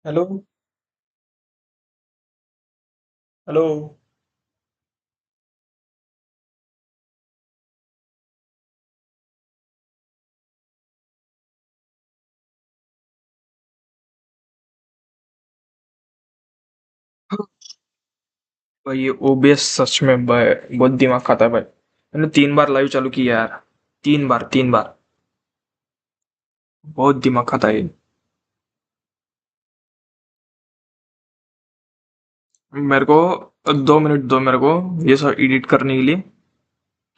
Hello. Hello. भाई ये OBS सच में भाई बहुत दिमाग खाता है भाई। मैंने 3 बार लाइव चालू किया यार। 3 बार 3 बार। बहुत दिमाग खाता है ये। मेरे को 2 मिनट दो मेरे को ये सब एडिट करने के लिए।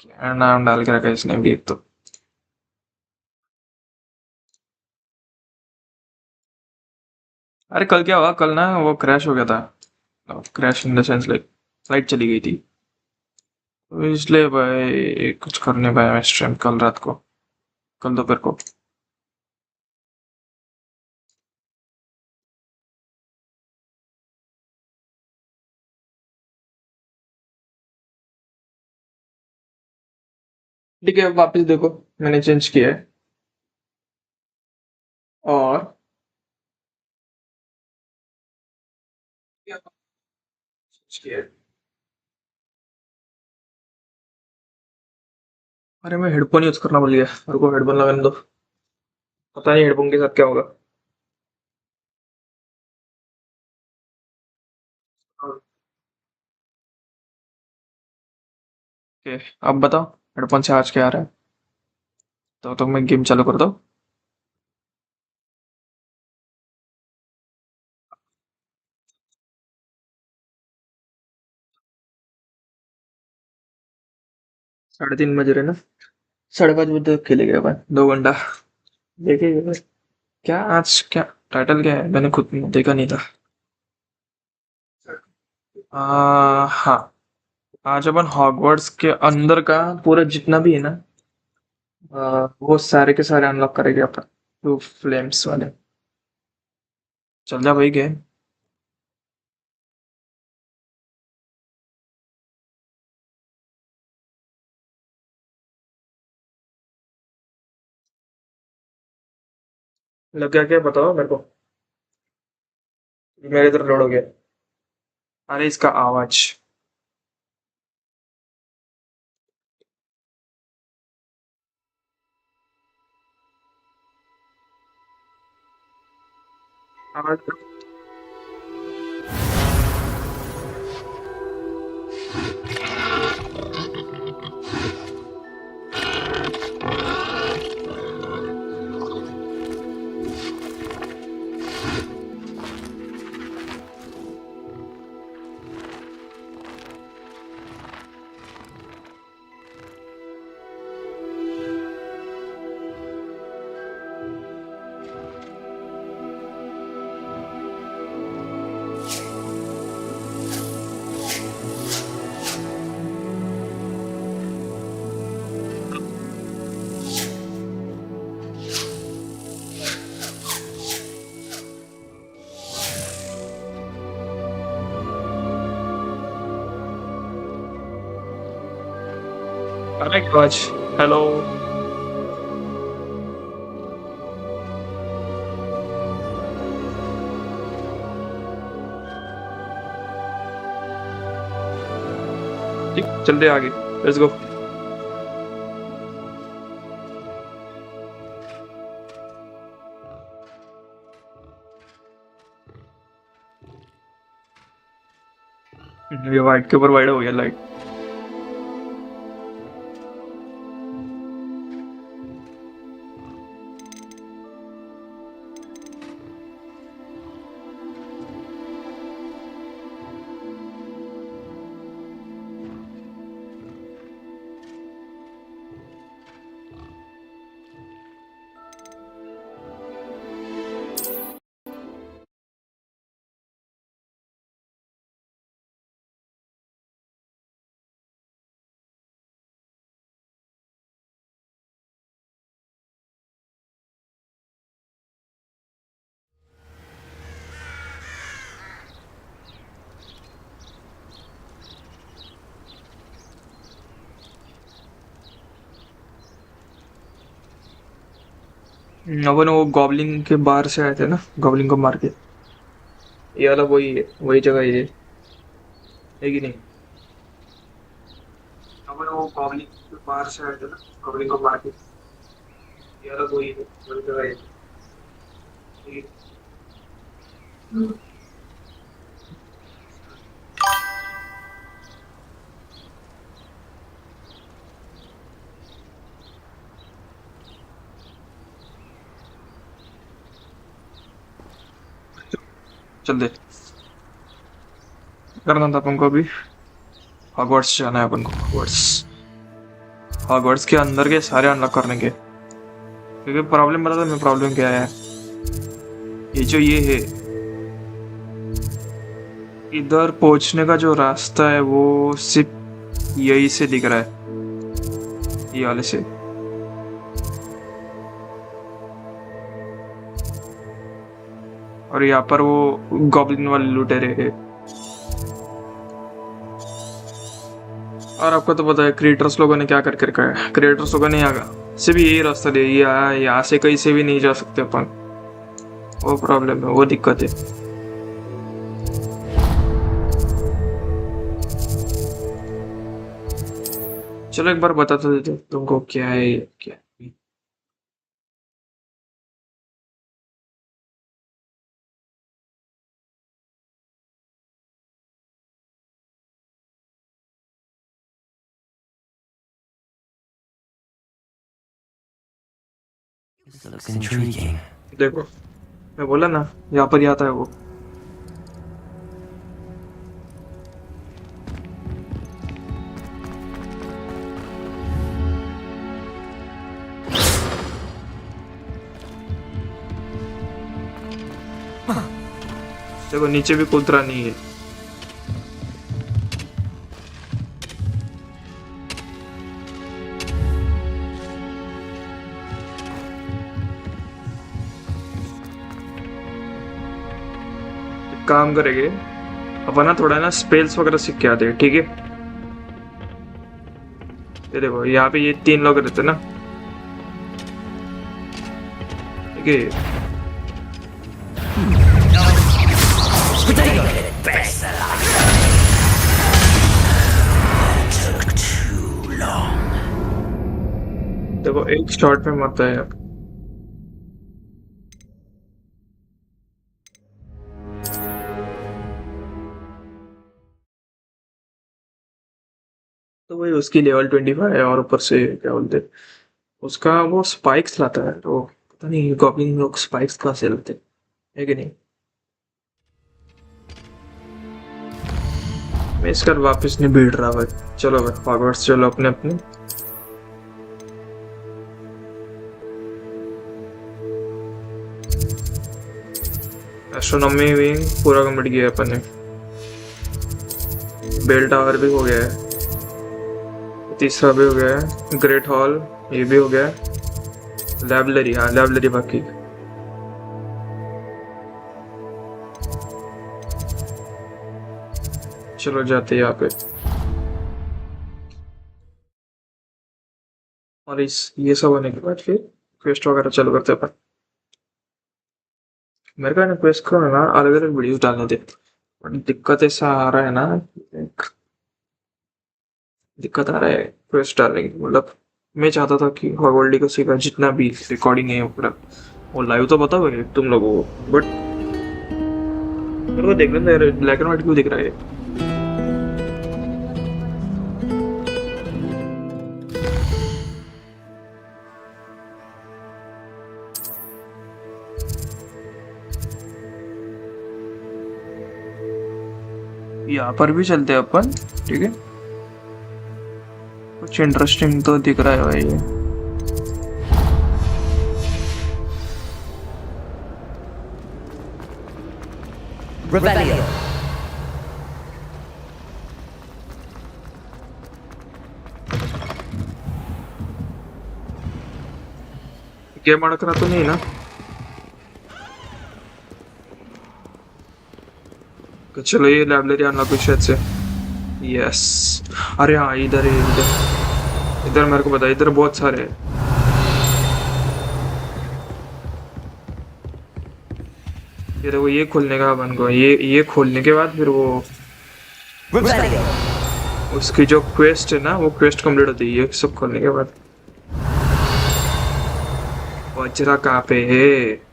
क्या नाम डाल के रखा है इसने भी एक तो। अरे कल क्या हुआ, कल ना वो क्रैश हो गया था। Crash in the sense like light चली गई थी। तो इसलिए भाई कुछ कर नहीं पाया मैं स्ट्रीम कल रात को, कल दोपहर को। ठीक है वापस देखो, मैंने चेंज किया है। और चेंज किया है। अरे मैं हेडफोन यूज करना भूल गया, मेरे को हेडफोन लगाने दो। पता नहीं हेडफोन के साथ क्या होगा। ओके। अब बताओ हेडफोन से आज क्या आ रहा है। तो मैं गेम चालू कर दो।3:30 बज रहे ना। 5:30 बजे तक खेलेगा अपन 2 घंटा। देखिए क्या आज क्या टाइटल क्या है, मैंने खुद देखा नहीं था। हाँ। आज अपन हॉगवर्ट्स के अंदर का पूरा जितना भी है ना, वो सारे के सारे अनलॉक करेंगे अपन। फ्लू फ्लेम्स वाले। चल जा भाई गेम। लग गया क्या बताओ मेरे को। मेरे इधर लोड हो गया। अरे इसका आवाज। आवाज। अरे आवाज। हेलो। ठीक चलते आगे। Let's go. ये वाइट के ऊपर वाइड हो गया लाइट। अपन वो गॉब्लिन के बाहर से आए थे ना, गॉब्लिन को मार के। ये वाला वही है, वही जगह ये है कि नहीं? अब वो गॉब्लिन के बाहर से आए थे ना, गॉब्लिन को मार के। ये वाला वही है, वही जगह है ये। चल दे, करना था अपन को अभी। हॉगवर्ट्स जाना है अपन को, हॉगवर्ट्स। हॉगवर्ट्स के अंदर के सारे अनलॉक करने के, क्योंकि प्रॉब्लम बता था मैं, प्रॉब्लम क्या है। ये जो ये है, इधर पहुंचने का जो रास्ता है वो सिर्फ यही से दिख रहा है, ये वाले से। और यहाँ पर वो गॉब्लिन वाले लुटेरे है। और आपको तो पता है क्रिएटर्स लोगों ने क्या कर रखा है। क्रिएटर्स लोगों ने यहाँ सिर्फ यही रास्ता दे दिया है, यहाँ से कहीं से भी नहीं जा सकते अपन। वो प्रॉब्लम है, वो दिक्कत है। चलो एक बार बता तो देते तुमको क्या है क्या है। This looks intriguing. देखो, मैं बोला ना यहाँ पर ही आता है वो। देखो नीचे भी कूदरा नहीं है। काम करेंगे अपन ना, थोड़ा ना स्पेल्स वगैरह सीख के आते हैं, ठीक है? ये देखो यहाँ पे ये 3 लोग रहते ना, ठीक है? देखो एक शॉट में मरता है यार। तो वही उसकी लेवल 25 है, और ऊपर से क्या बोलते हैं, उसका वो स्पाइक्स लाता है, तो पता नहीं गॉब्लिन लोग स्पाइक्स कहाँ से लाते हैं, है कि नहीं? मैं इसका वापस नहीं भीड़ रहा भाई। चलो भाई हॉगवर्ट्स चलो अपने अपने। एस्ट्रोनॉमी विंग पूरा कंप्लीट किया अपन ने। बेल टावर भी हो गया है, तीसरा भी हो गया है, ग्रेट हॉल ये भी हो गया है, लाइब्रेरी, हाँ लाइब्रेरी बाकी। चलो जाते हैं यहाँ पे। और इस ये सब होने के बाद फिर क्वेस्ट वगैरह चालू करते हैं अपन। मेरे को ना क्वेस्ट को ना अलग अलग वीडियोस डालने थे, बट दिक्कत ऐसा आ रहा है ना, दिक्कत आ रहा है क्वेस्ट डालने की। मतलब मैं चाहता था कि हॉगवर्ल्ड का सीखा जितना भी रिकॉर्डिंग है पूरा वो लाइव तो बताओगे तुम लोगों को, बट मेरे को देख लेना ब्लैक एंड व्हाइट क्यों दिख रहा है। यहाँ पर भी चलते हैं अपन, ठीक है? कुछ इंटरेस्टिंग तो दिख रहा है भाई ये। Rebellion. गेम अड़क रहा तो नहीं ना? चलो ये लाइब्रेरी अनलॉक हुई शायद से। यस, अरे हाँ इधर है, इधर इधर मेरे को पता है, इधर बहुत सारे हैं। फिर वो ये खोलने का अपन को, ये खोलने के बाद फिर वो Revelio. उसकी जो क्वेस्ट है ना, वो क्वेस्ट कंप्लीट होती है ये सब खोलने के बाद। वज्रा कहाँ पे है?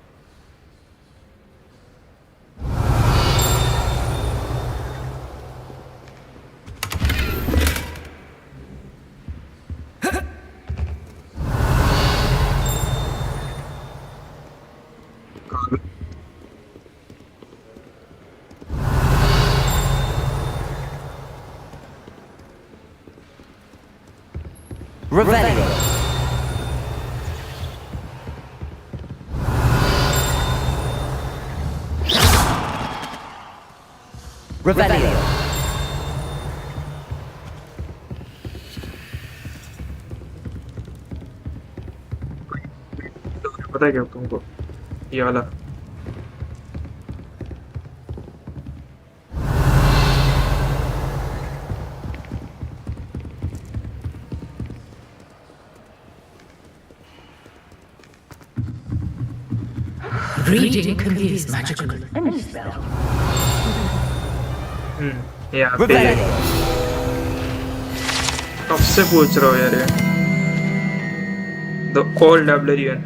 Revelio. Revelio. पता है क्या तुमको? ये वाला Reading conveys magical any spell. यहाँ पे Revelio. कब से पूछ रहा हूँ यार ये? The old librarian,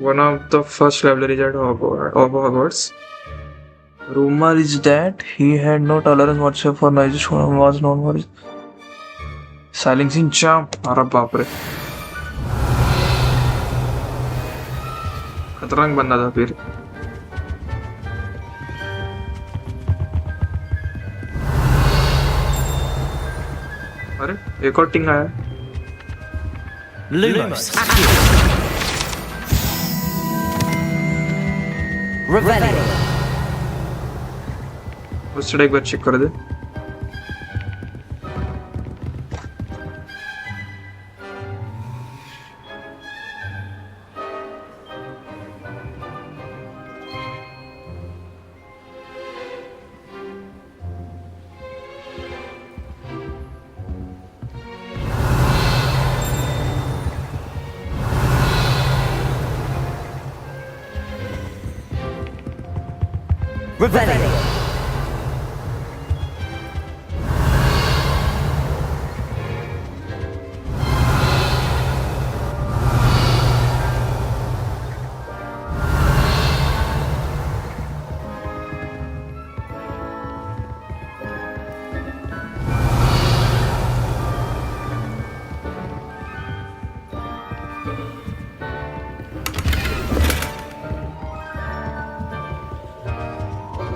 one of the first libraries at Hogwarts. Rumor is that he had no tolerance whatsoever for noise. Was known for his silencing charm. अरे बाप रे, खतरनाक बंदा था फिर। अरे एक और टिंग आया। Lumos. Accio. Revelio. उस साइड एक बार चेक कर दे। Revelio.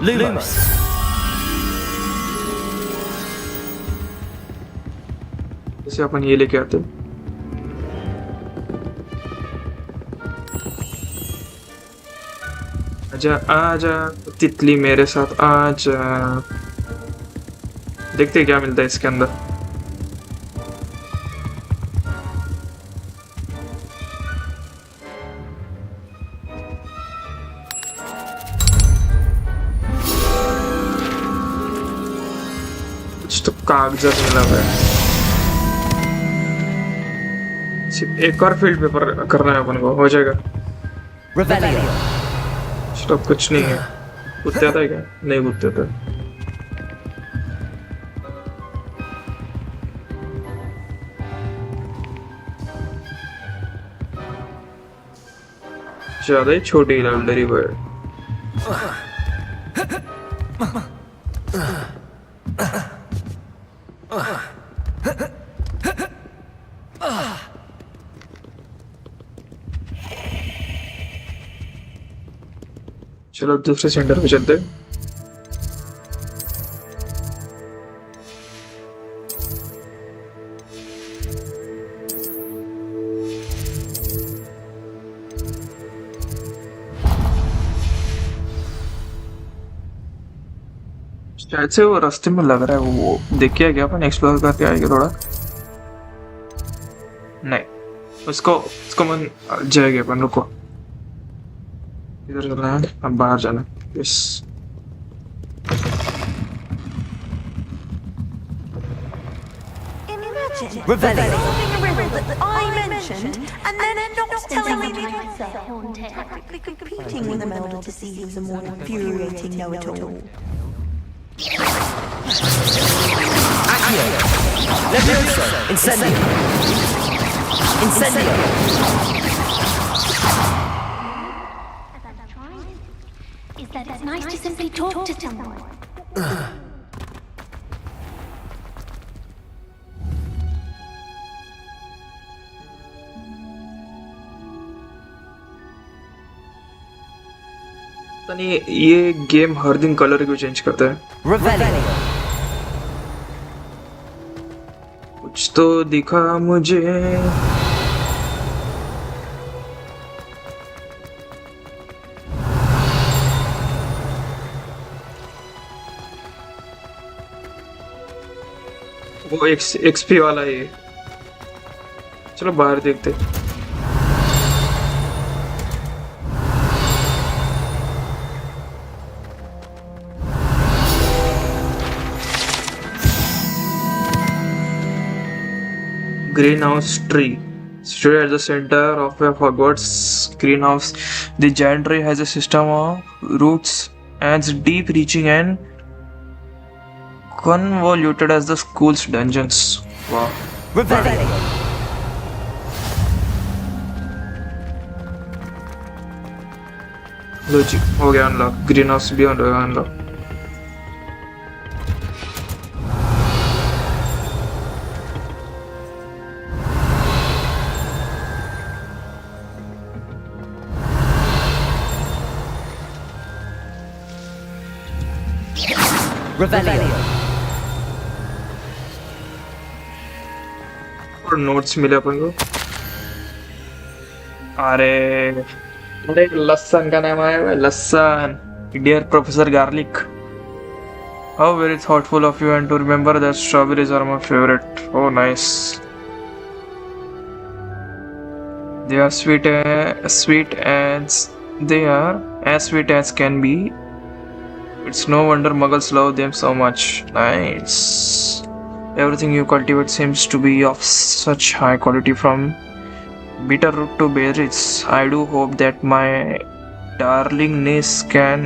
Lumos. जैसे अपन ये लेके आते। आजा आजा तितली मेरे साथ आजा। देखते हैं क्या मिलता है इसके अंदर। कुछ तो कागजात मिला हुआ है। सिर्फ एक और फील्ड पेपर करना है अपन को, हो जाएगा। Revelio. स्टॉप कुछ नहीं है। कुत्ते आता है क्या? नहीं कुत्ते आता। ज्यादा ही छोटी लाइब्रेरी वो है। चलो दूसरे सेंटर पे चलते हैं। शायद से वो रास्ते में लग रहा है, वो देख के क्या अपन एक्सप्लोर करके आएंगे थोड़ा। नहीं, उसको मन जाएंगे अपन। रुको, इधर चलना है, अब बाहर जाना। Yes, Imagine Revelio. floating a river that I mentioned, and then not telling me the practically competing with Imelda to see who's a more infuriating know-it-all. Accio. Levioso. Incendio. Incendio. As I'm trying, is that it's nice to simply talk to someone. पता नहीं ये game हर दिन colour क्यों change करता है। Revelio. कुछ तो दिखा मुझे। वो एक्सपी वाला है ये। चलो बाहर देखते। Greenhouse tree. Situated at the center of a Hogwarts greenhouse, the giant tree has a system of roots as deep reaching and convoluted as the school's dungeons. Wow. Revelio. Logic. हो गया unlock. Green house भी हो गया unlock. Revelio. और notes मिले अपन को। अरे अरे लसन का नाम आया है। लसन। Dear professor Garlic, how very thoughtful of you, and to remember that strawberries are my favorite. Oh nice. They are sweet as they are as sweet as can be. It's no wonder muggles love them so much. Nice. Everything you cultivate seems to be of such high quality, from bitter root to berries. I do hope that my darling niece can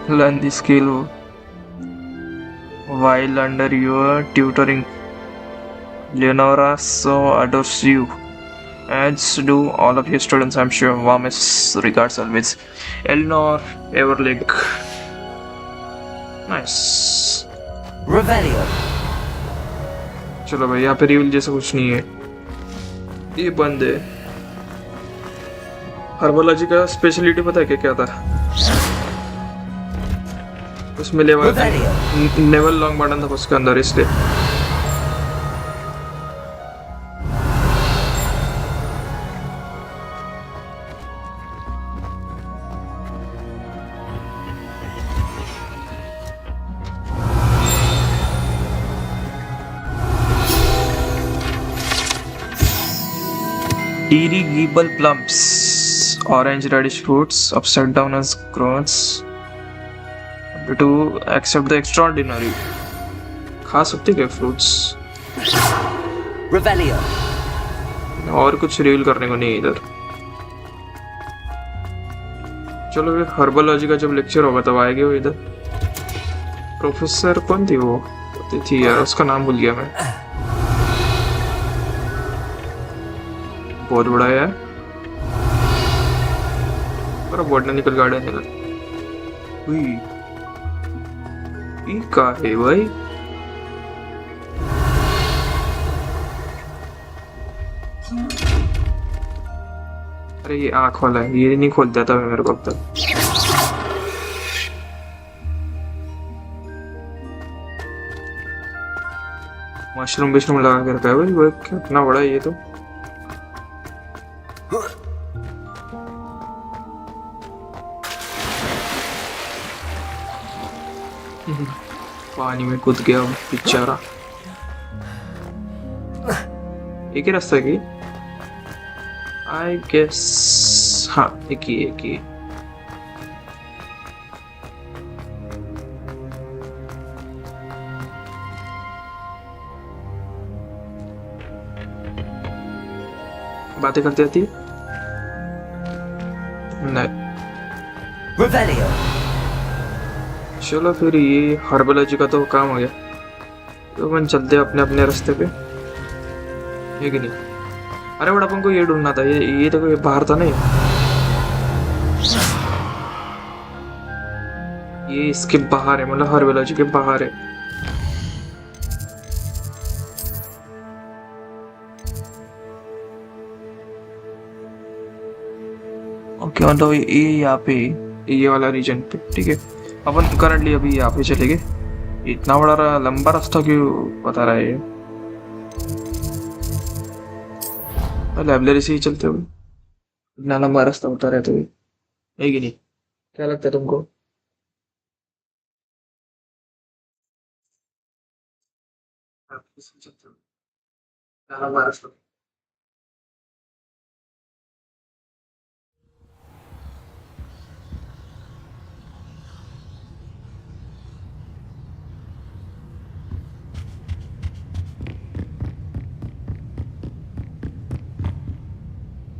learn the skill while under your tutoring. Leonora so adores you, as do all of your students, I'm sure. Warmest regards always, Eleanor Everleg. Nice. Revelio. चलो भाई, यहाँ पे reveal जैसा कुछ नहीं है। ये बंद है। हर्बोलॉजी का स्पेशलिटी पता है क्या क्या था? उसमें लेवल नेवल लॉन्ग बटन था उसके अंदर, इसलिए। Irrigable plums, orange radish fruits, upside down as groats. To accept the extraordinary. खा सकते क्या फ्रूट्स? Revelio. और कुछ रिवील करने को नहीं है इधर। चलो ये हर्बोलॉजी का जब लेक्चर होगा तब आएगी वो इधर। प्रोफेसर कौन थी वो? थी यार, उसका नाम भूल गया मैं। बहुत बड़ा है यार। और बॉटनिकल गार्डन है। ये क्या है भाई? अरे ये आँख वाला है, ये नहीं खोलता था मेरे को अब तक। मशरूम लगा के रखा है भाई, वो कितना बड़ा है ये तो। पानी में कूद गया बेचारा। एक ही रास्ता की आई गेस। हाँ एक ही बातें करती रहती है। नहीं, Revelio. चलो फिर ये हर्बोलॉजी का तो काम हो गया, तो अपन चलते हैं अपने अपने रास्ते पे, है कि नहीं? अरे बट अपन को ये ढूंढना था, ये देखो, ये बाहर था नहीं, ये इसके बाहर है, मतलब हर्बोलॉजी के बाहर है। ओके, मतलब ये यहाँ पे, ये वाला रीजन पे, ठीक है। अपन करंटली अभी यहाँ पे चले गए। इतना बड़ा लंबा रास्ता क्यों बता रहा है ये? लाइब्रेरी से ही चलते हुए इतना लंबा रास्ता बता रहे तो है कि नहीं? क्या लगता है तुमको? लाइब्रेरी से चलते हुए इतना लंबा रास्ता।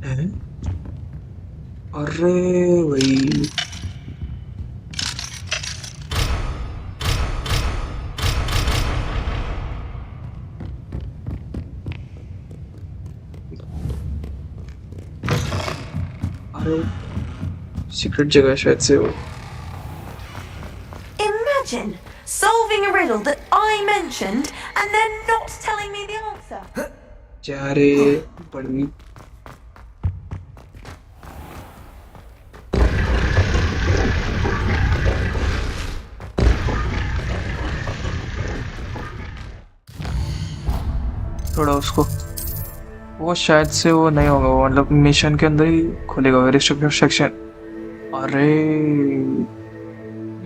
हैं? अरे भाई, अरे सीक्रेट जगह है शायद से वो। Imagine solving a riddle that I mentioned and then not telling me the answer. जा रे बड़ी, थोड़ा उसको, वो शायद से वो नहीं होगा, वो मतलब मिशन के अंदर ही खुलेगा रिस्ट्रिक्टेड सेक्शन। अरे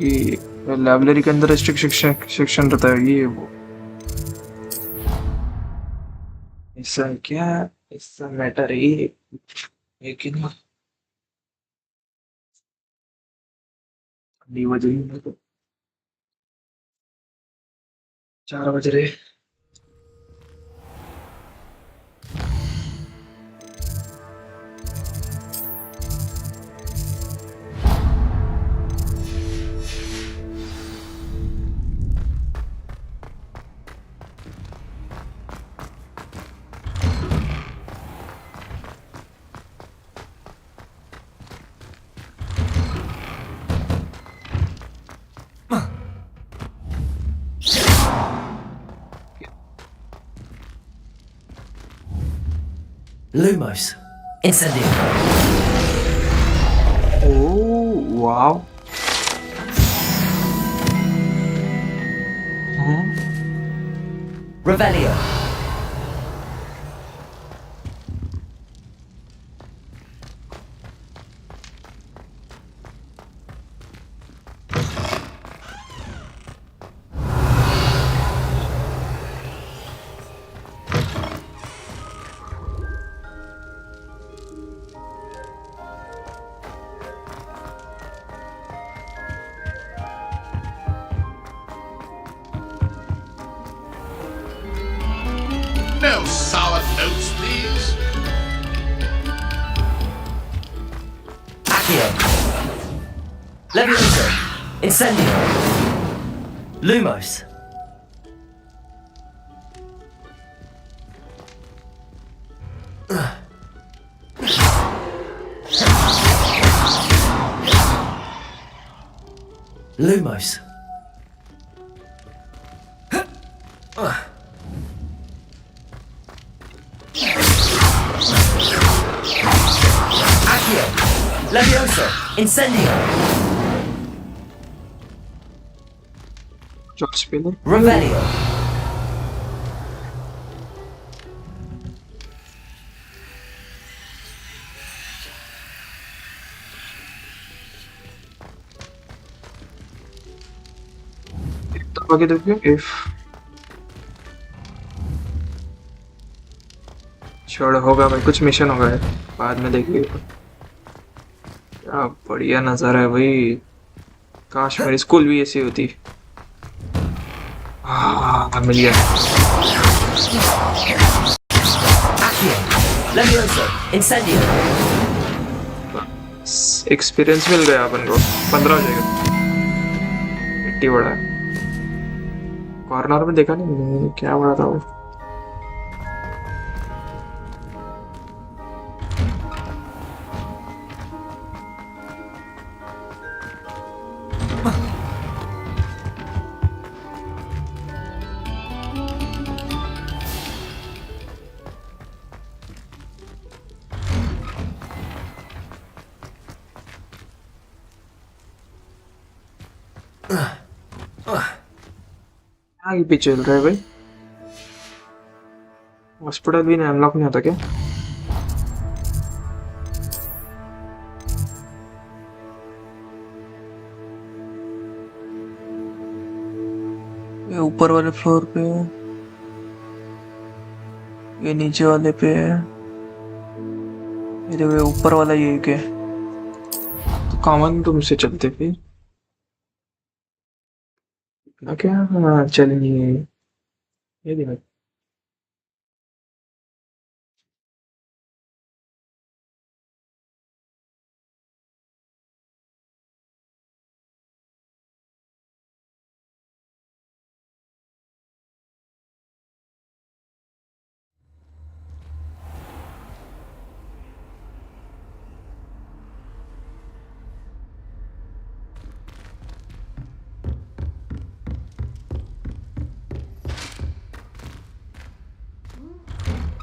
ये लाइब्रेरी के अंदर रिस्ट्रिक्ट सेक्शन रहता है, ये वो ऐसा है क्या? ऐसा मैटर है ये, लेकिन नहीं बज रही है तो 4 बज रहे। Lumos. Incendio. Oh wow, Revelio. No sour notes, please. Accio. Levioso. Incendio. Lumos. Lumos. Accio. Levioso. Incendio. Chop spinner, Revelio. आगे देखिए इफ, छोड़ होगा भाई, कुछ मिशन होगा यार, बाद में देखिए। क्या बढ़िया नज़ारा है भाई, काश मेरी स्कूल भी ऐसी होती। मिल गया। Accio. Levioso. Incendio. एक्सपीरियंस मिल गया अपन को 15 हो जाएगा। इतनी बड़ा कॉर्नर में देखा नहीं मैंने, क्या बड़ा था वो। आगे पीछे चल रहा है भाई। हॉस्पिटल भी नहीं अनलॉक नहीं होता क्या? ये ऊपर वाले फ्लोर पे है, ये नीचे वाले पे है, ये देखो ये ऊपर वाला ये क्या है? तो कॉमन रूम से चलते फिर ना क्या? हाँ चलेंगे, ये देखो।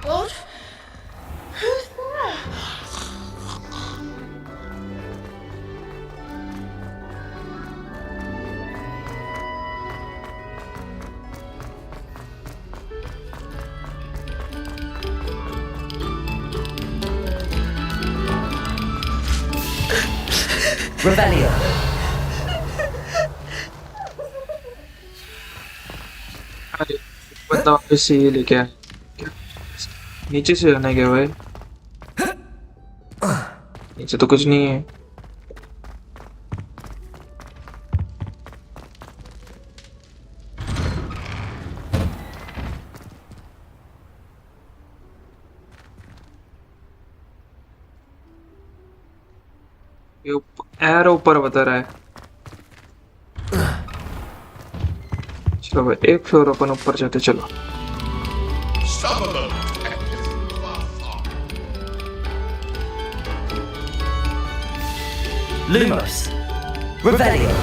What? Who's there? Revelio. अरे बंदा वापस से ये लेके आया क्या? नीचे से आने क्या भाई? नीचे तो कुछ नहीं है। ये एरो ऊपर बता रहा है। चलो भाई एक फ्लोर अपन ऊपर जाते चलो। Stop a moment. That isn't far far. Lumos. Revelio.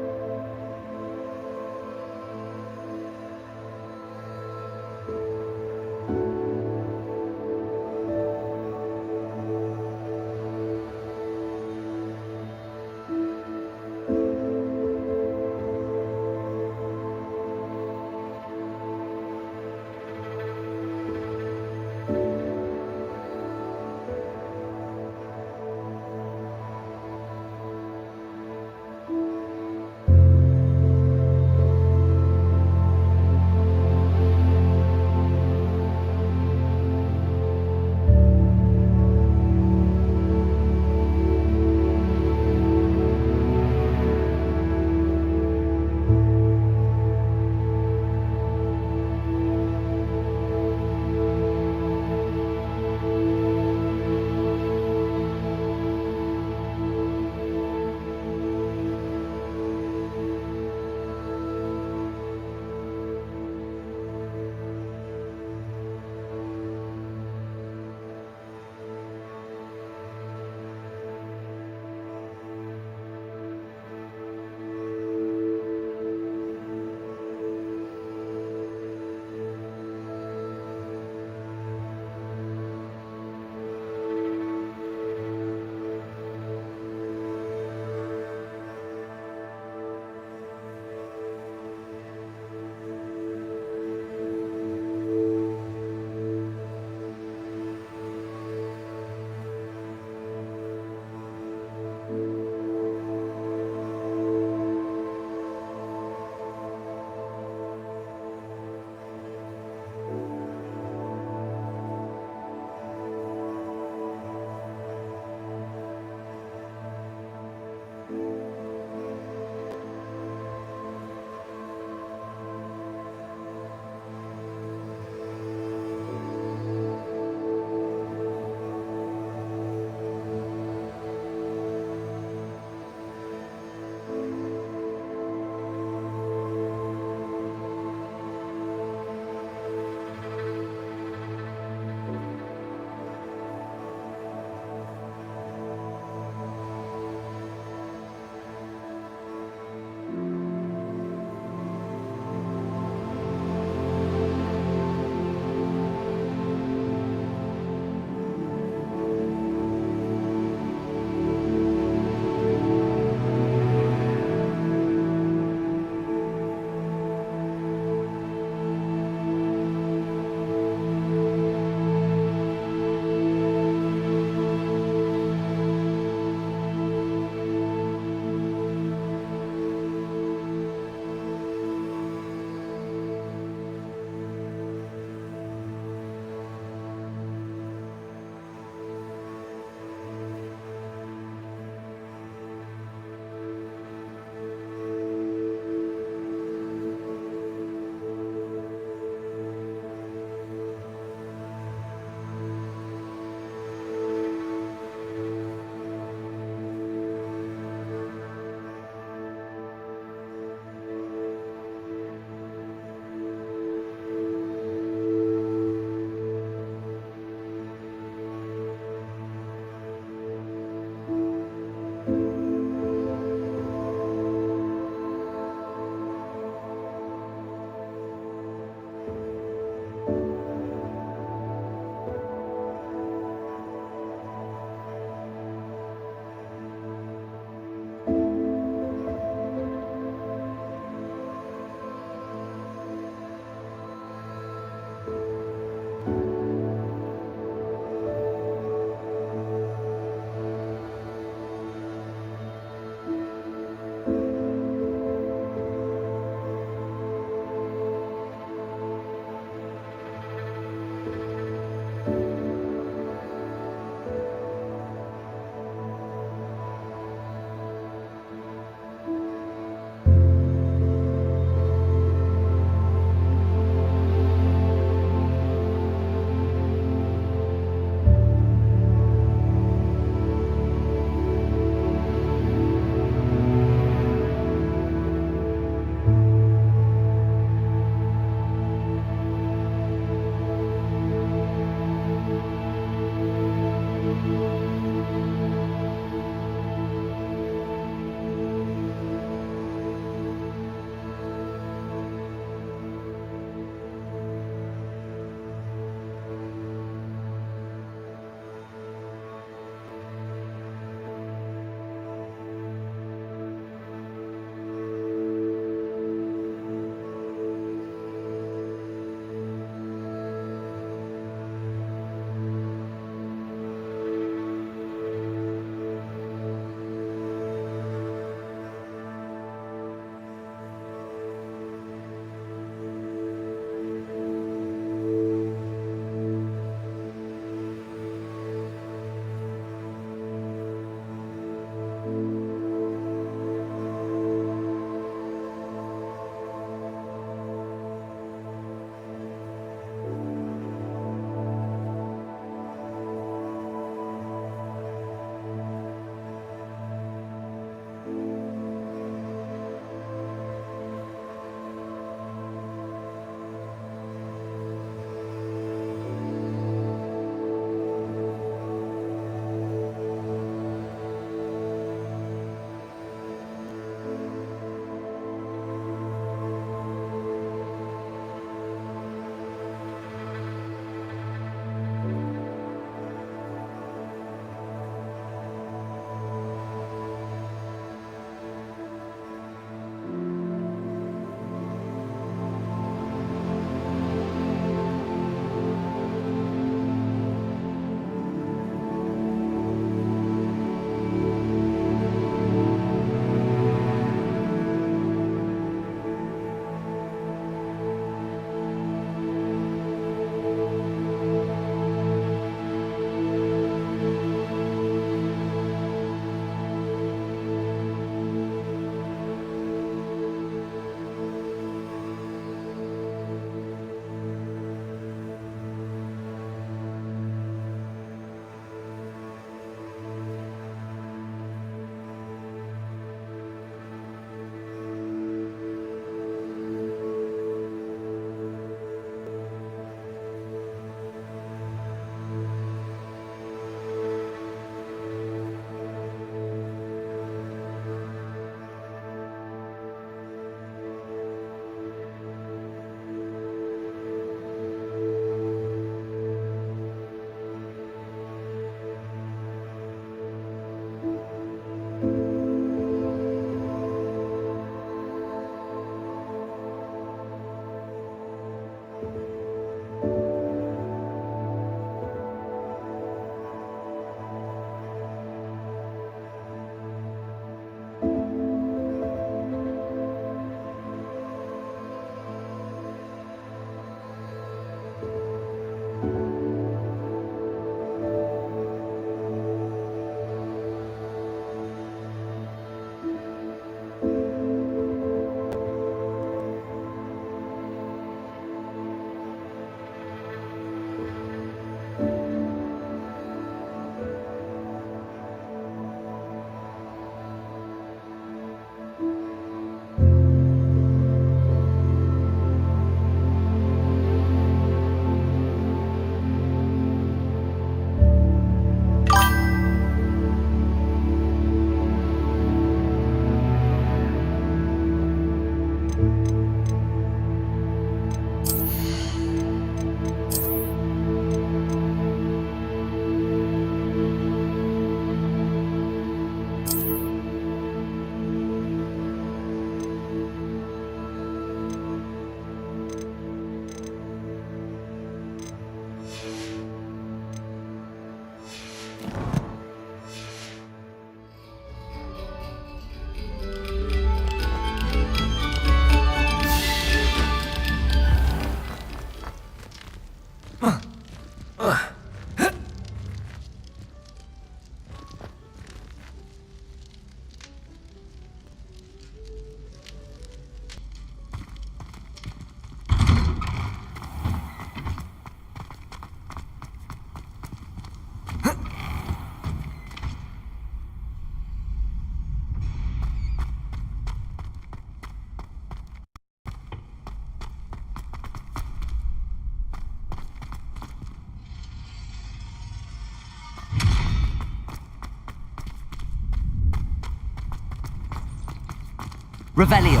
Revelio.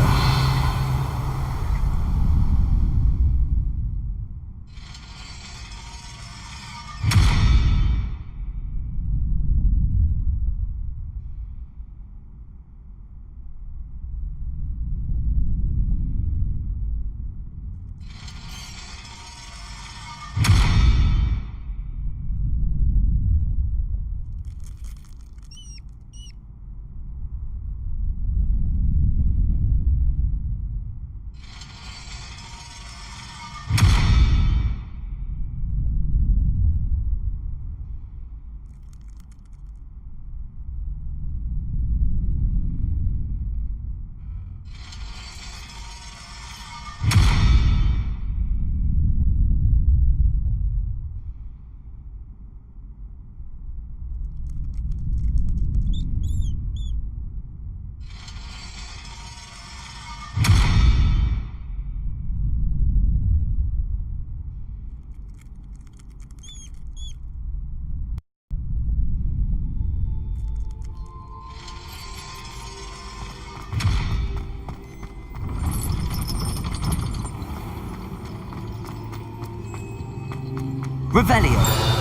Revelio.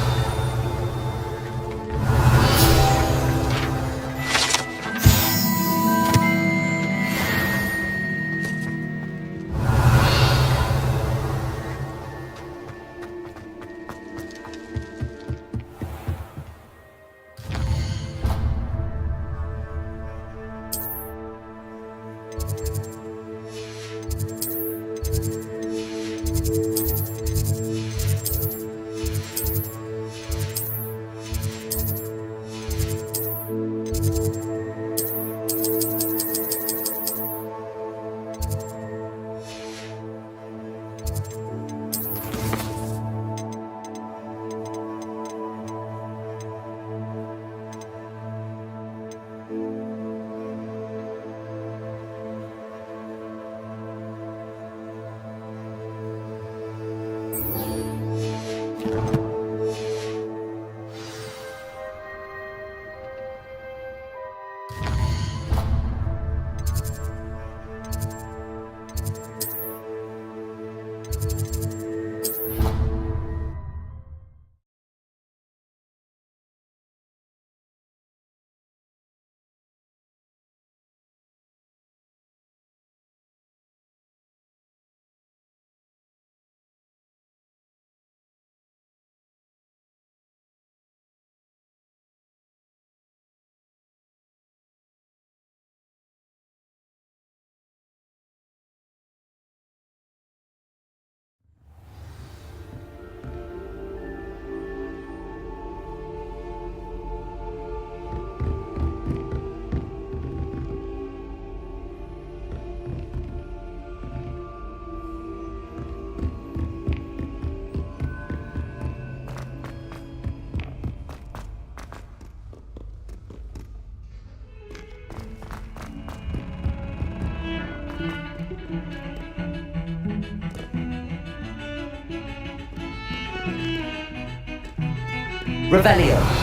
Revelio.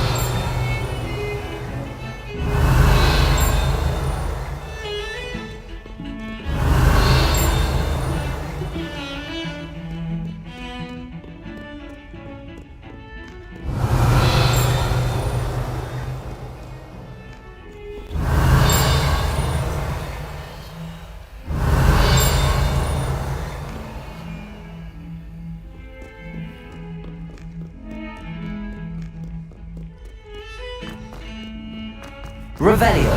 Revelio.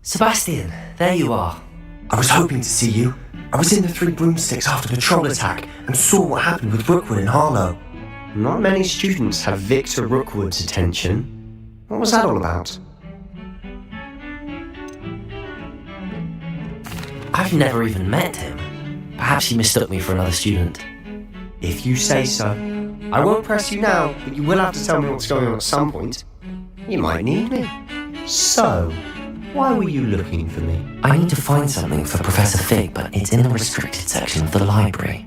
Sebastian, there you are. I was hoping to see you. I was in the Three Broomsticks after the troll attack and saw what happened with Rookwood and Harlow. Not many students have Victor Rookwood's attention. What was that all about? I've never even met him. Perhaps he mistook me for another student. If you say so. I won't press you now, but you will have to tell me what's going on at some point. You might need me. So, why were you looking for me? I need to find something for Professor Fig, but it's in the restricted section of the library.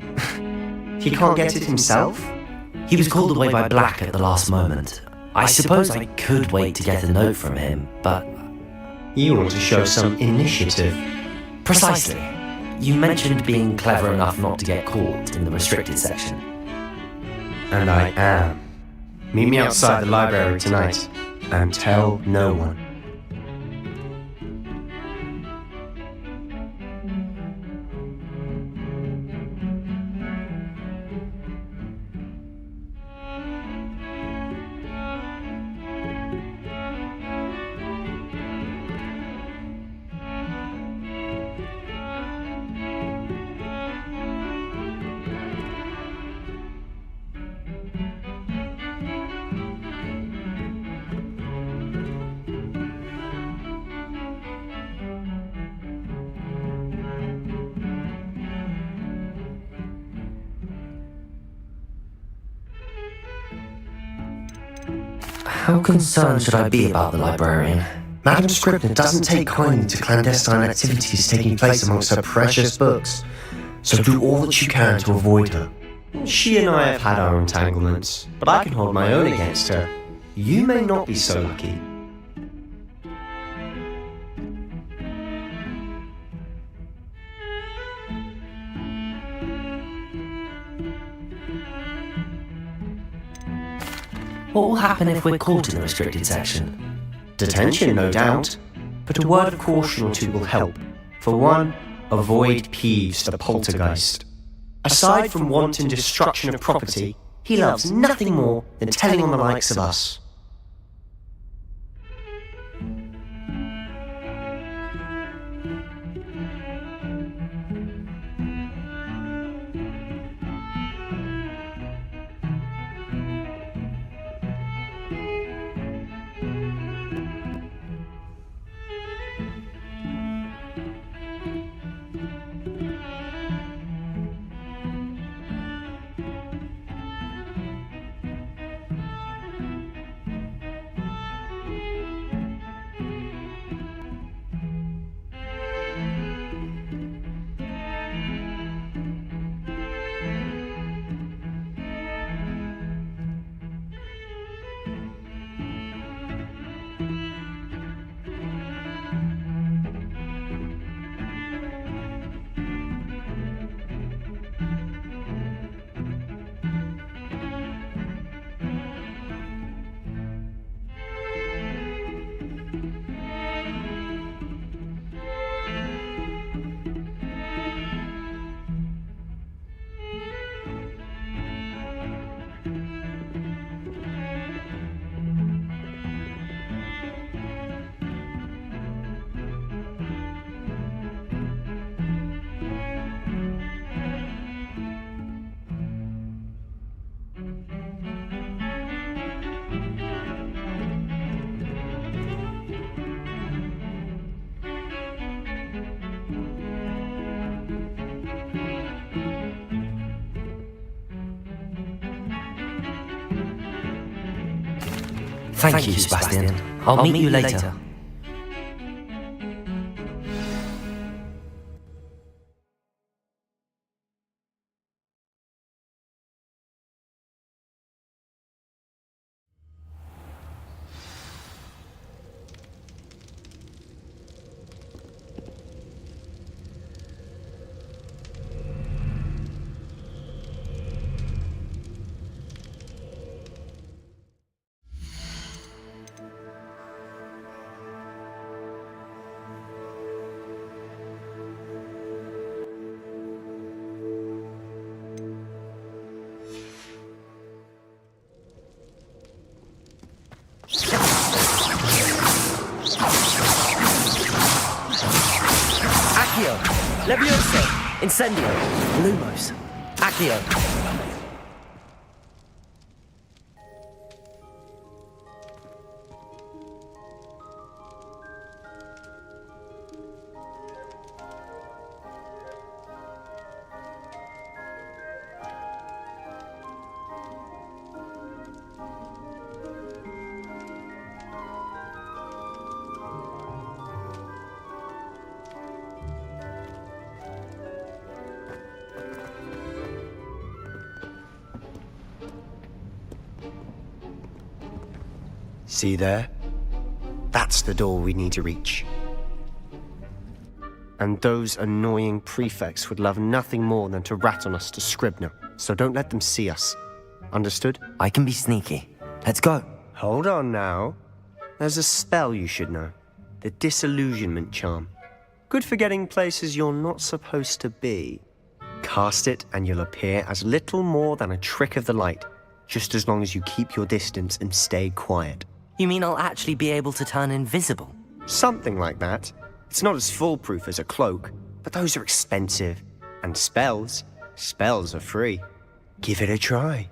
He can't get it himself? He was called away by Black at the last moment. I suppose I could wait to get a note from him, but... You want to show some initiative. Precisely. You mentioned being clever enough not to get caught in the restricted section. And I am. Meet me outside the library tonight, and tell no one. How concerned should I be about the librarian? Madam Scribner doesn't take kindly to clandestine activities taking place amongst her precious books, so do all that you can to avoid her. She and I have had our entanglements, but I can hold my own against her. You may not be so lucky. What will happen if we're caught in the restricted section? Detention, no doubt, but a word of caution or two will help. For one, avoid Peeves the poltergeist. Aside from wanton destruction of property, he loves nothing more than telling on the likes of us. Thank you, Sebastian. I'll meet you later. Accio, Levioso, Incendio, Lumos, Accio. See there? That's the door we need to reach. And those annoying prefects would love nothing more than to rat on us to Scribner, so don't let them see us. Understood? I can be sneaky. Let's go. Hold on now. There's a spell you should know. The Disillusionment Charm. Good for getting places you're not supposed to be. Cast it and you'll appear as little more than a trick of the light, just as long as you keep your distance and stay quiet. You mean I'll actually be able to turn invisible? Something like that. It's not as foolproof as a cloak, but those are expensive. And spells are free. Give it a try.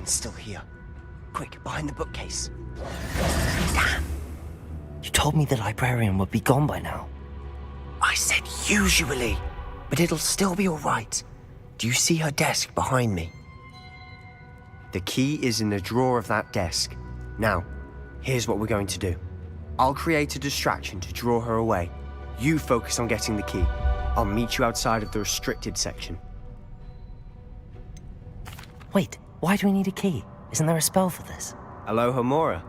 Still here. Quick, behind the bookcase. Damn. You told me the librarian would be gone by now. I said usually, but it'll still be all right. Do you see her desk behind me? The key is in the drawer of that desk. Now, here's what we're going to do. I'll create a distraction to draw her away. You focus on getting the key. I'll meet you outside of the restricted section. Wait, why do we need a key? Isn't there a spell for this? Alohomora.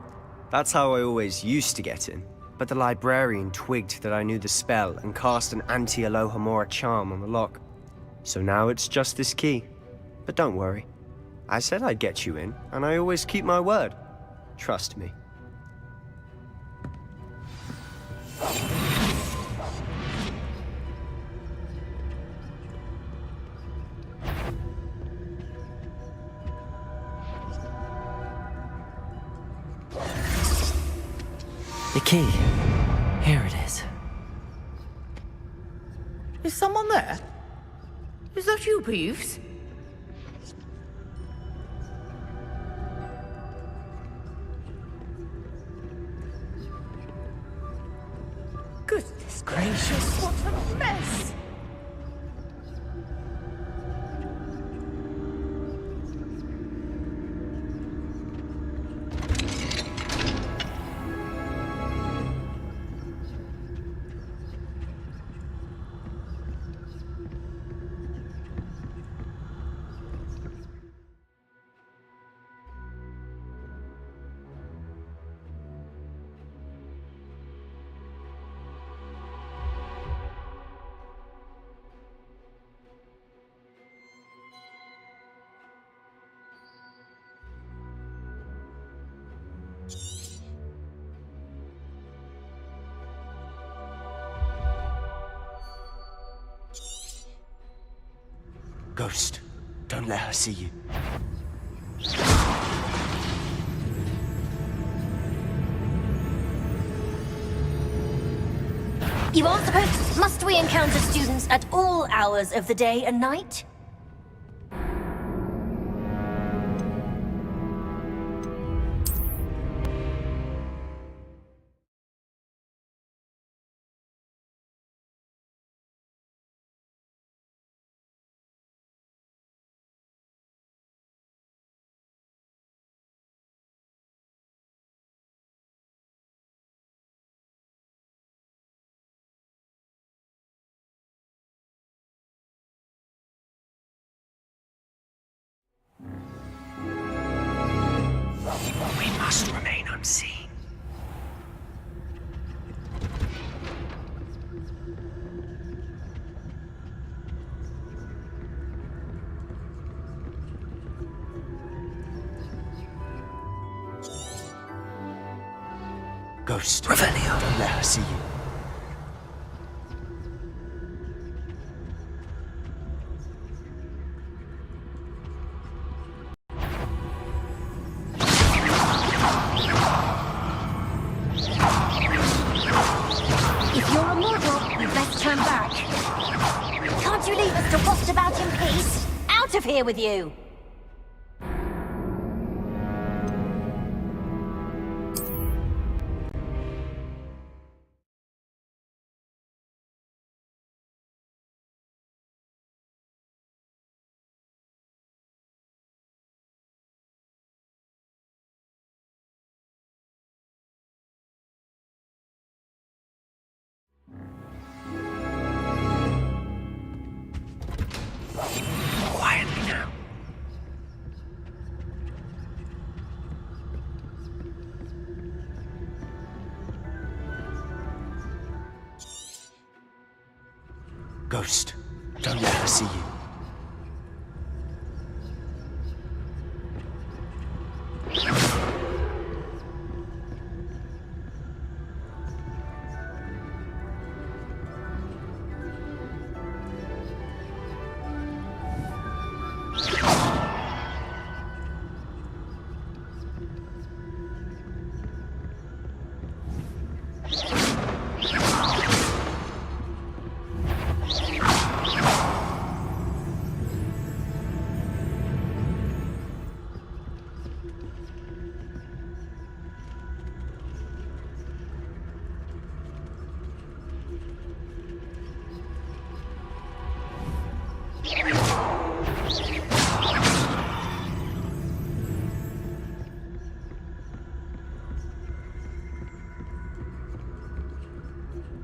That's how I always used to get in. But the librarian twigged that I knew the spell and cast an anti-Alohomora charm on the lock. So now it's just this key. But don't worry. I said I'd get you in, and I always keep my word. Trust me. The key. Here it is. Is someone there? Is that you, Peeves? Goodness gracious, what a mess! Ghost, don't let her see you. You aren't supposed. Must we encounter students at all hours of the day and night? must remain unseen. Ghost. Revelio. Don't let her see you. If you're immortal, you'd best turn back. Can't you leave us to rot about in peace? Out of here with you! Quietly now. Ghost, don't let her see you.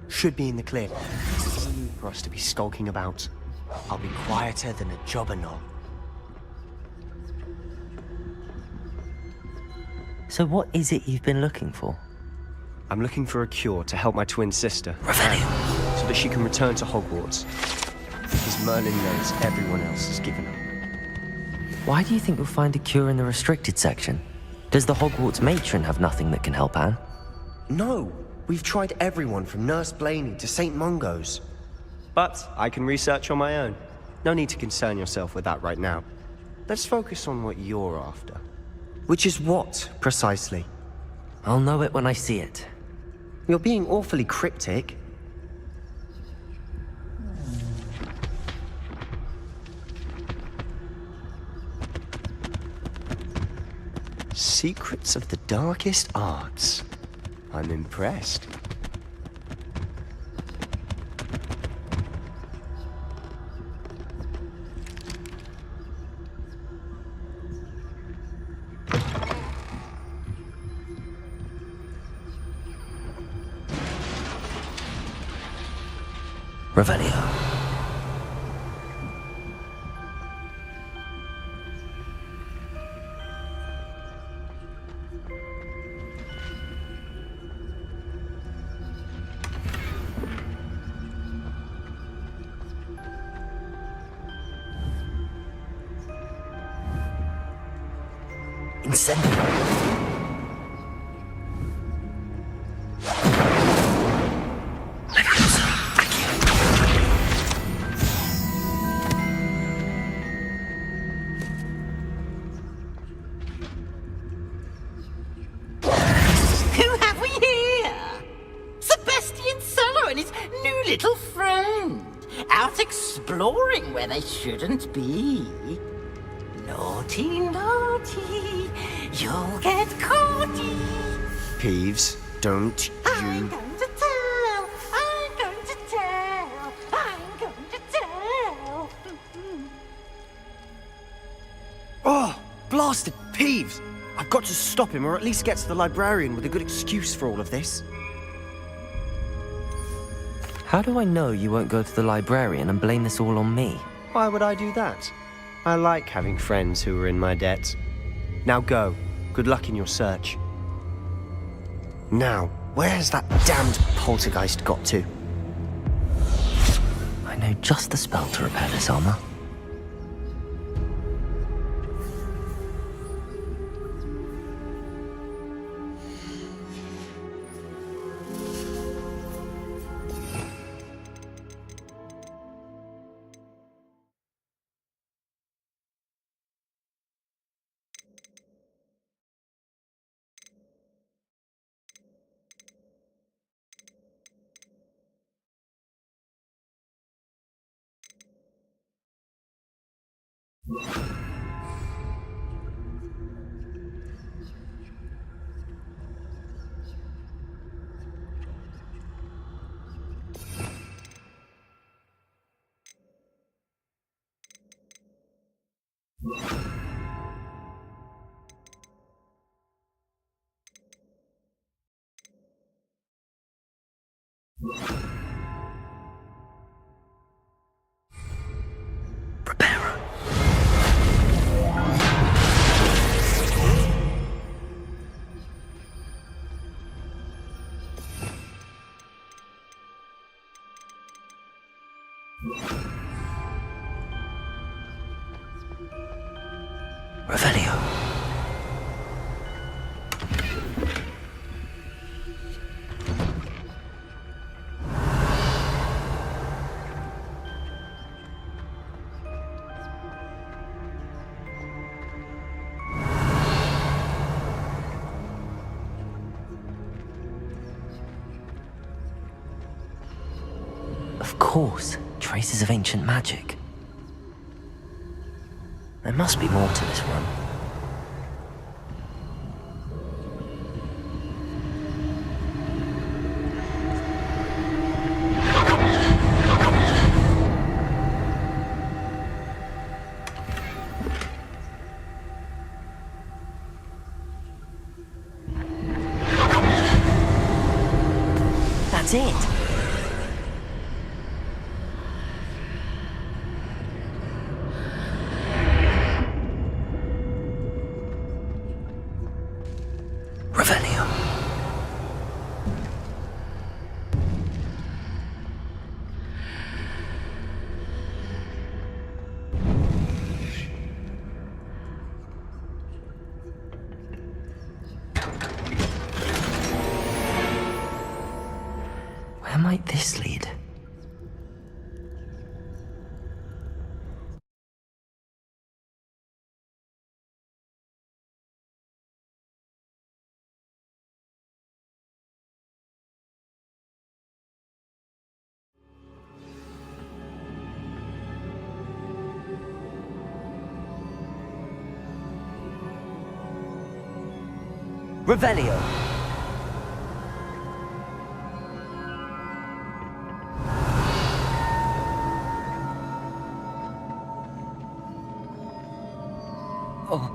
Should be in the clear. No need for us to be skulking about. I'll be quieter than a jobber knoll. So what is it you've been looking for? I'm looking for a cure to help my twin sister, Anne, so that she can return to Hogwarts. Because Merlin knows everyone else has given up. Why do you think you'll find a cure in the restricted section? Does the Hogwarts matron have nothing that can help Anne? No, we've tried everyone from Nurse Blaney to St. Mungo's. But I can research on my own. No need to concern yourself with that right now. Let's focus on what you're after. Which is what, precisely? I'll know it when I see it. You're being awfully cryptic. Secrets of the darkest arts. I'm impressed. Revelio. Incendio. Who have we here? Sebastian Solo and his new little friend. Out exploring where they shouldn't be. Naughty, naughty. You'll get caughty. Peeves, don't I'm you... going to tell. I'm going to tell. I'm going to tell. Oh, blasted Peeves! I've got to stop him, or at least get to the librarian with a good excuse for all of this. How do I know you won't go to the librarian and blame this all on me? Why would I do that? I like having friends who are in my debt. Now go. Good luck in your search. Now, where has that damned poltergeist got to? I know just the spell to repair this armor. Revelio. Of course, traces of ancient magic. There must be more to this one. That's it. Revelio. Where might this lead? Revelio. Oh.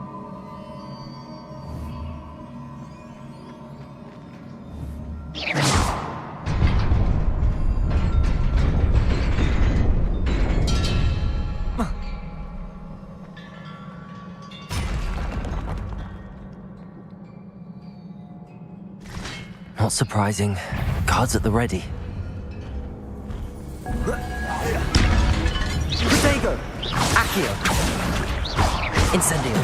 Not surprising. Guards at the ready. Tejo! Accio! Incendio.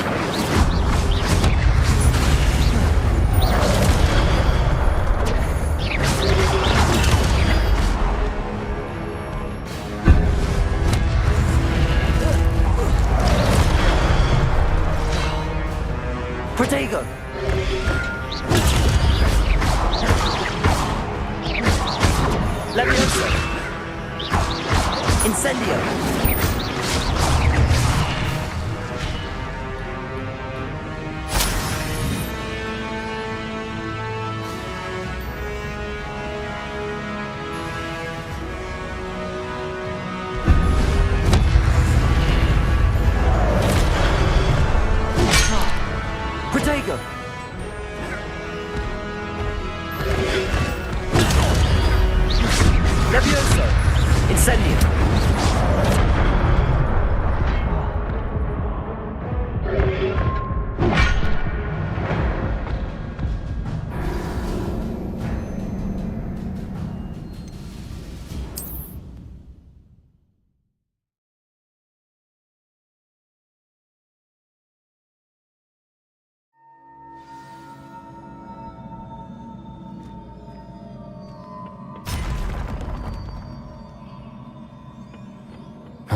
Protego! Leviosa! Incendio! Protego! Leviosa! Incendio!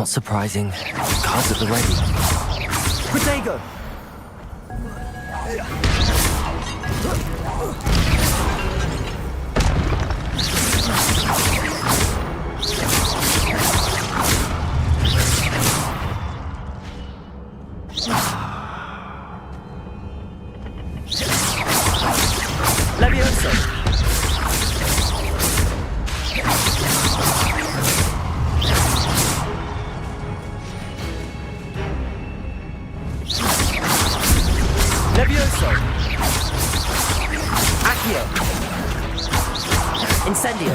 Not surprising. Cards at the ready. Protego! Levioso! Levioso! Accio! Incendio!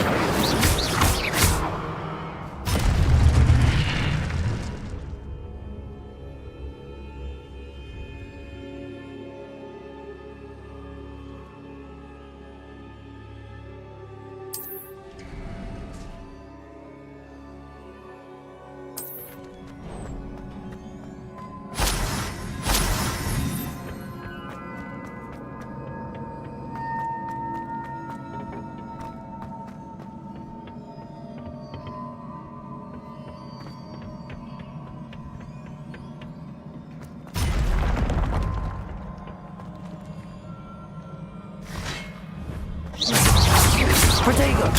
Protego!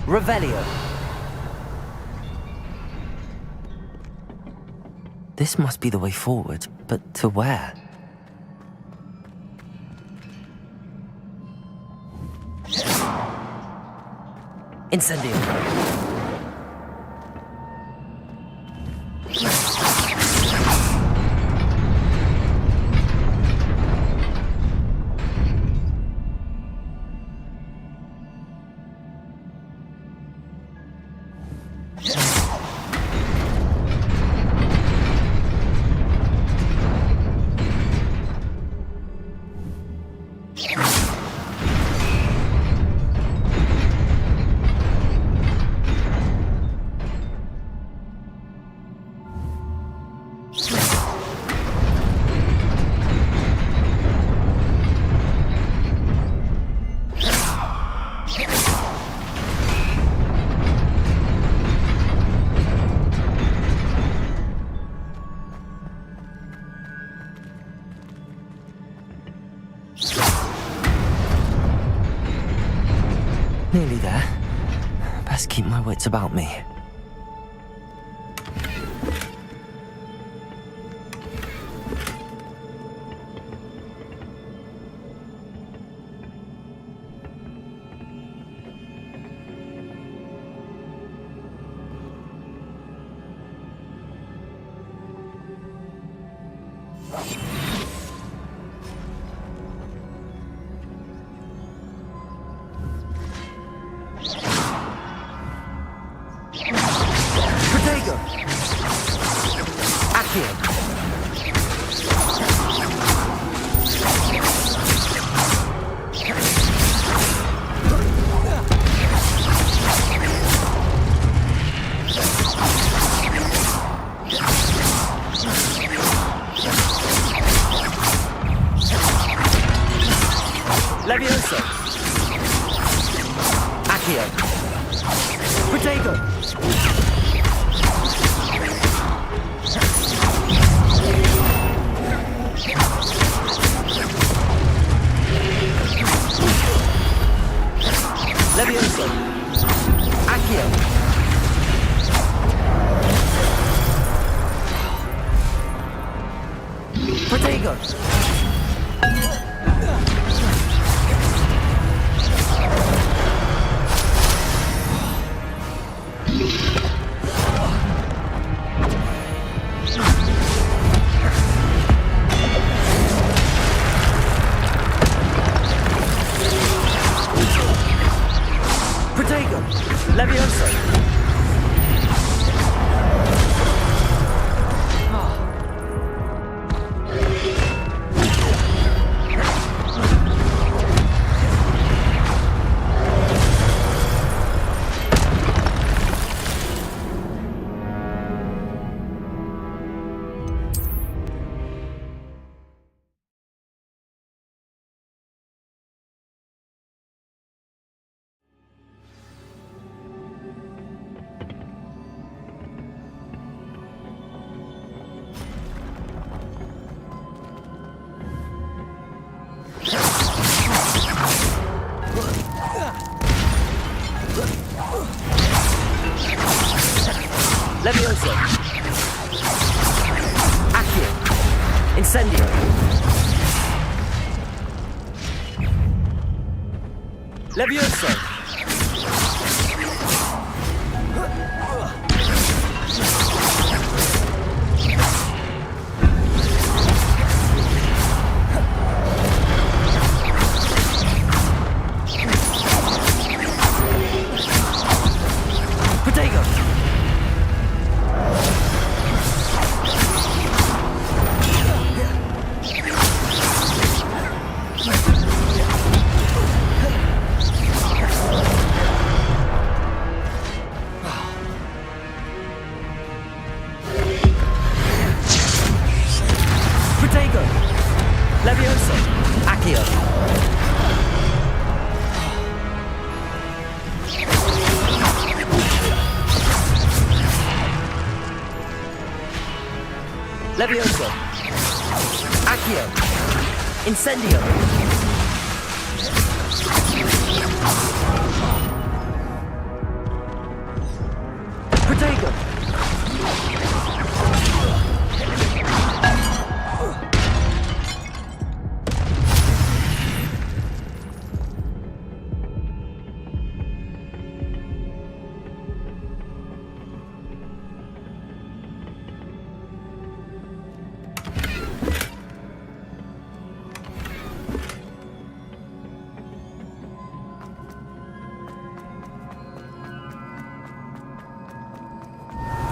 Revelio. This must be the way forward, but to where? Incendio. Nearly there. Best keep my wits about me. Protego! Accio! Levioso! Accio! Protego! Levioso! Accio! Protego! Protego! Levioso! Levioso! Accio! Incendio! Levioso! Protego! Protego! Levioso! Accio! Levioso! Accio! Incendio! Protego!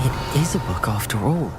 It is a book after all.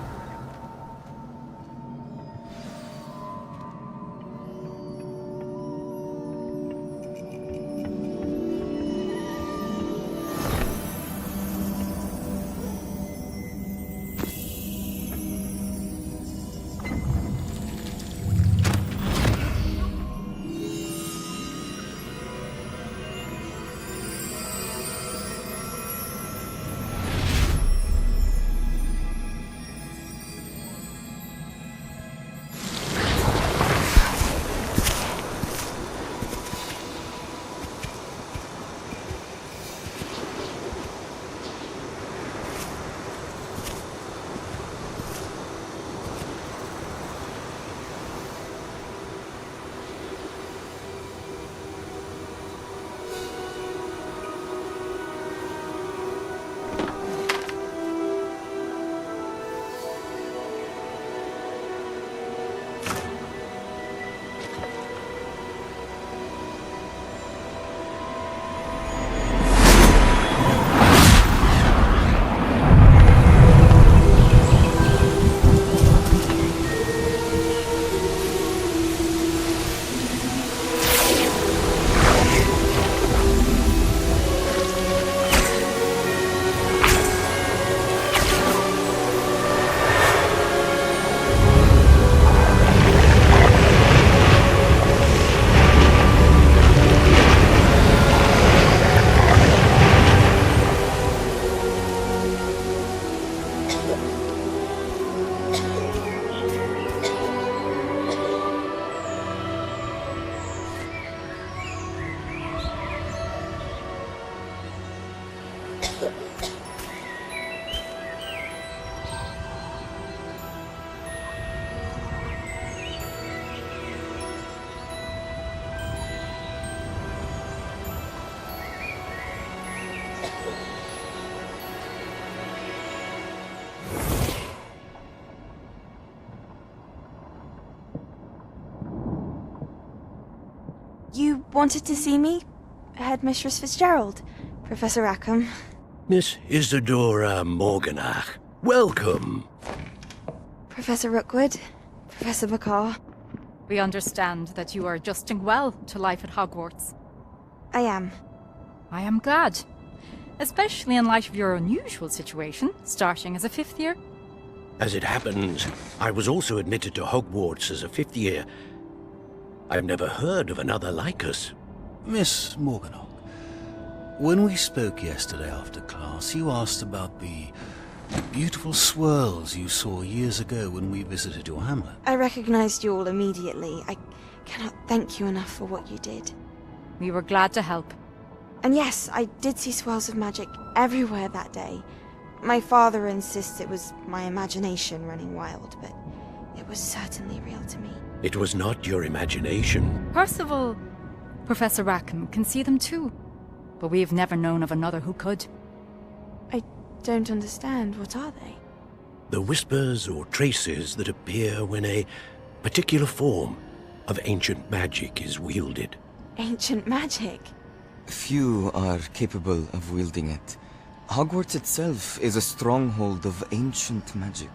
wanted to see me? Headmistress Fitzgerald, Professor Rackham. Miss Isadora Morganach, welcome. Professor Rookwood, Professor McCaw. We understand that you are adjusting well to life at Hogwarts. I am. I am glad. Especially in light of your unusual situation, starting as a 5th year. As it happens, I was also admitted to Hogwarts as a 5th year. I've never heard of another like us. Miss Morganach, when we spoke yesterday after class, you asked about the beautiful swirls you saw years ago when we visited your hamlet. I recognized you all immediately. I cannot thank you enough for what you did. We were glad to help. And yes, I did see swirls of magic everywhere that day. My father insists it was my imagination running wild, but it was certainly real to me. It was not your imagination. Percival, Professor Rackham can see them too. But we've never known of another who could. I don't understand. What are they? The whispers or traces that appear when a particular form of ancient magic is wielded. Ancient magic? Few are capable of wielding it. Hogwarts itself is a stronghold of ancient magic.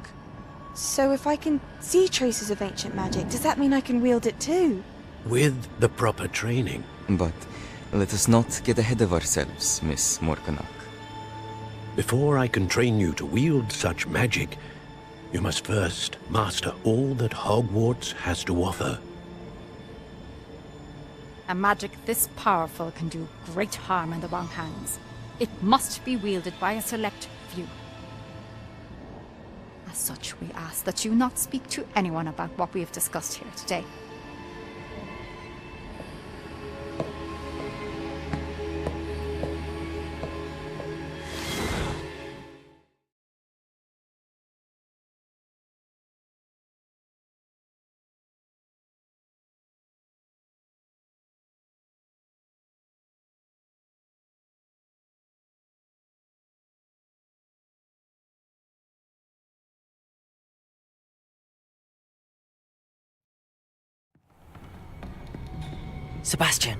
So if I can see traces of ancient magic, does that mean I can wield it too? With the proper training. But let us not get ahead of ourselves, Miss Morganach. Before I can train you to wield such magic, you must first master all that Hogwarts has to offer. A magic this powerful can do great harm in the wrong hands. It must be wielded by a select few. As such, we ask that you not speak to anyone about what we have discussed here today. Sebastian.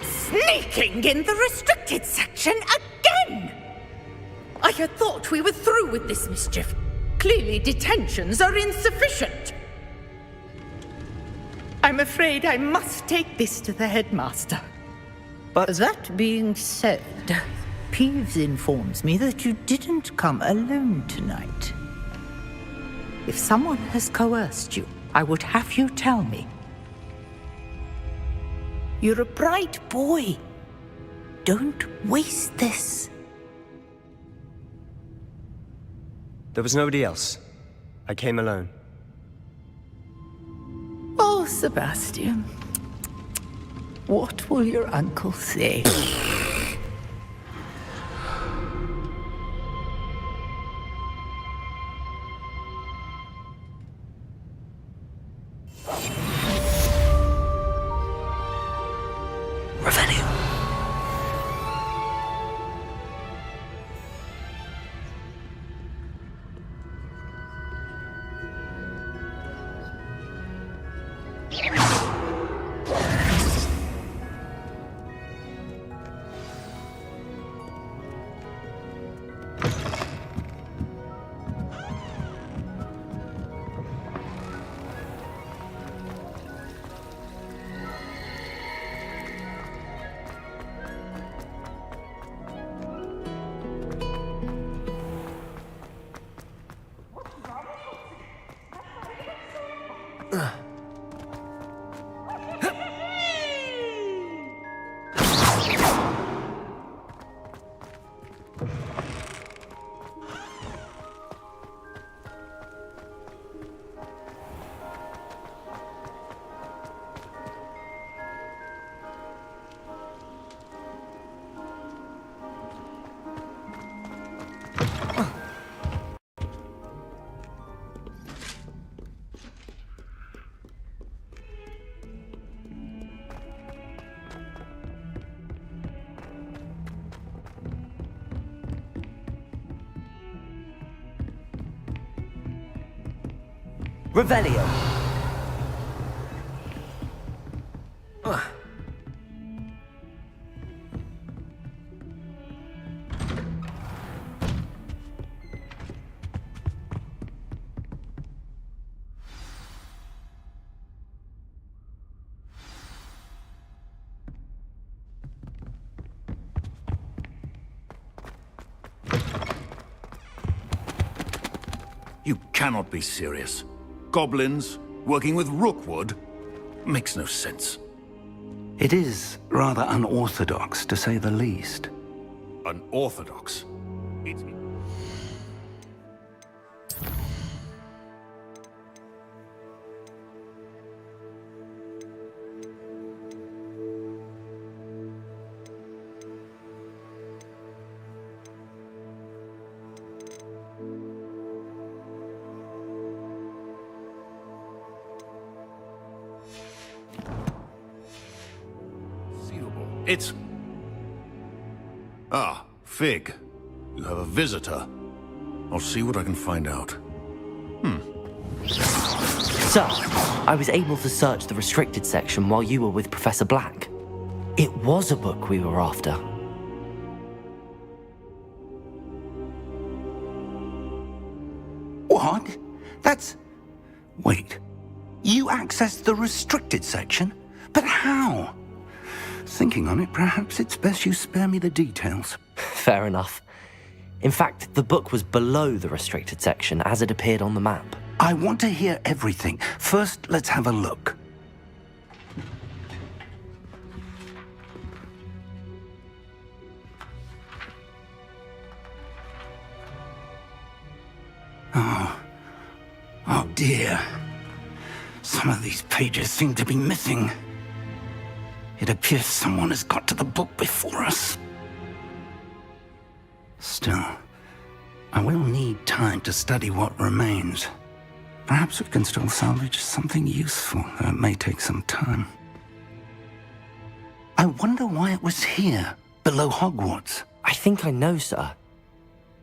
Sneaking in the restricted section again! I had thought we were through with this mischief. Clearly detentions are insufficient. I'm afraid I must take this to the headmaster. But that being said, Peeves informs me that you didn't come alone tonight. If someone has coerced you, I would have you tell me. You're a bright boy. Don't waste this. There was nobody else. I came alone. Oh, Sebastian. What will your uncle say? Revelio! You cannot be serious. Goblins working with Rookwood? Makes no sense. It is rather unorthodox, to say the least. Unorthodox? It's... Ah, Fig. You have a visitor. I'll see what I can find out. Sir, I was able to search the restricted section while you were with Professor Black. It was a book we were after. What? That's... Wait. You accessed the restricted section? But how? Thinking on it, perhaps it's best you spare me the details. Fair enough. In fact, the book was below the restricted section as it appeared on the map. I want to hear everything. First, let's have a look. Oh dear. Some of these pages seem to be missing. It appears someone has got to the book before us. Still, I will need time to study what remains. Perhaps we can still salvage something useful, though it may take some time. I wonder why it was here, below Hogwarts. I think I know, sir.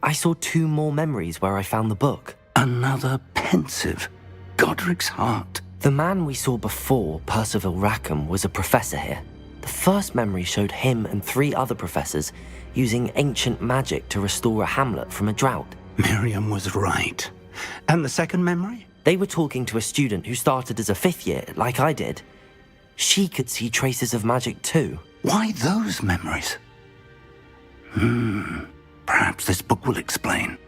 I saw 2 more memories where I found the book. Another pensive. Godric's heart. The man we saw before, Percival Rackham, was a professor here. The first memory showed him and 3 other professors using ancient magic to restore a hamlet from a drought. Miriam was right. And the second memory? They were talking to a student who started as a 5th year, like I did. She could see traces of magic too. Why those memories? Perhaps this book will explain.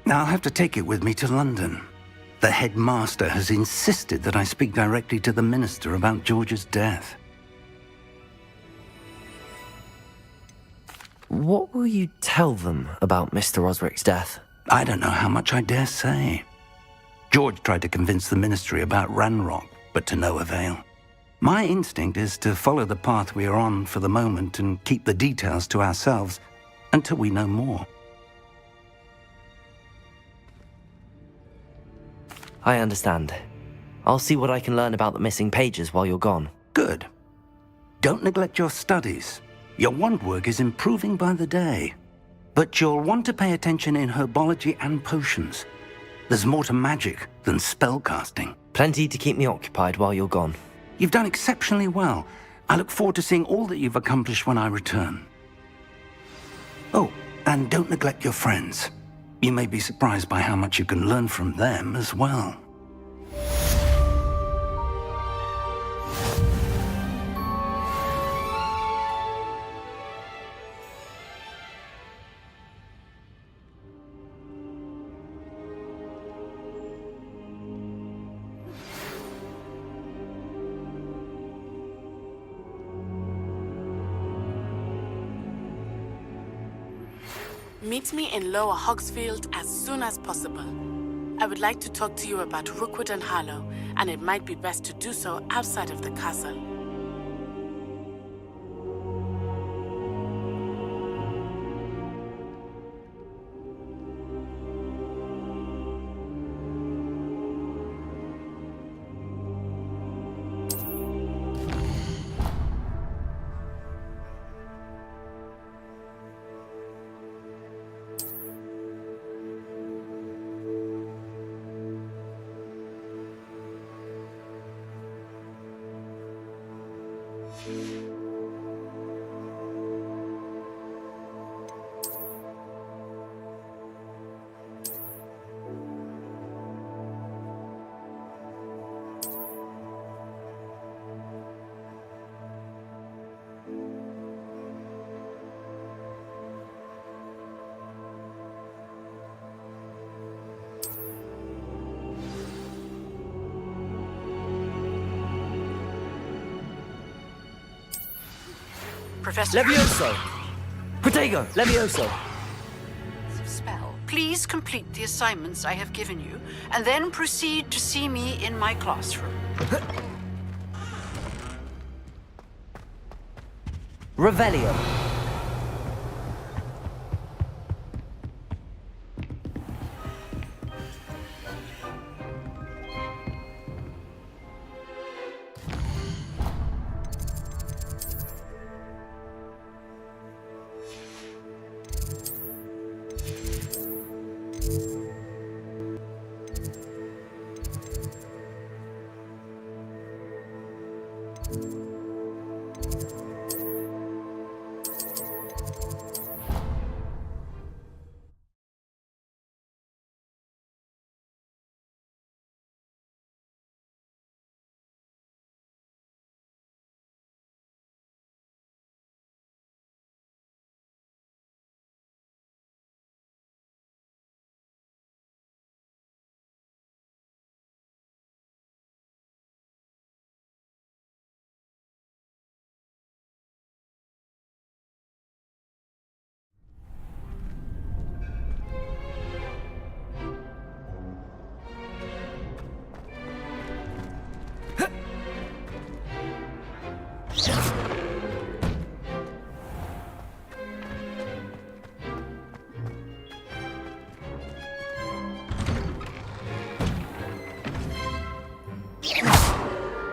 I'll have to take it with me to London. The headmaster has insisted that I speak directly to the minister about George's death. What will you tell them about Mr. Osric's death? I don't know how much I dare say. George tried to convince the ministry about Ranrock, but to no avail. My instinct is to follow the path we are on for the moment and keep the details to ourselves until we know more. I understand. I'll see what I can learn about the missing pages while you're gone. Good. Don't neglect your studies. Your wand work is improving by the day. But you'll want to pay attention in herbology and potions. There's more to magic than spellcasting. Plenty to keep me occupied while you're gone. You've done exceptionally well. I look forward to seeing all that you've accomplished when I return. Oh, and don't neglect your friends. You may be surprised by how much you can learn from them as well. Meet me in Lower Hogsfield as soon as possible. I would like to talk to you about Rookwood and Harlow, and it might be best to do so outside of the castle. Professor Levioso! Protego! Levioso! Spell. Please complete the assignments I have given you, and then proceed to see me in my classroom. Revelio!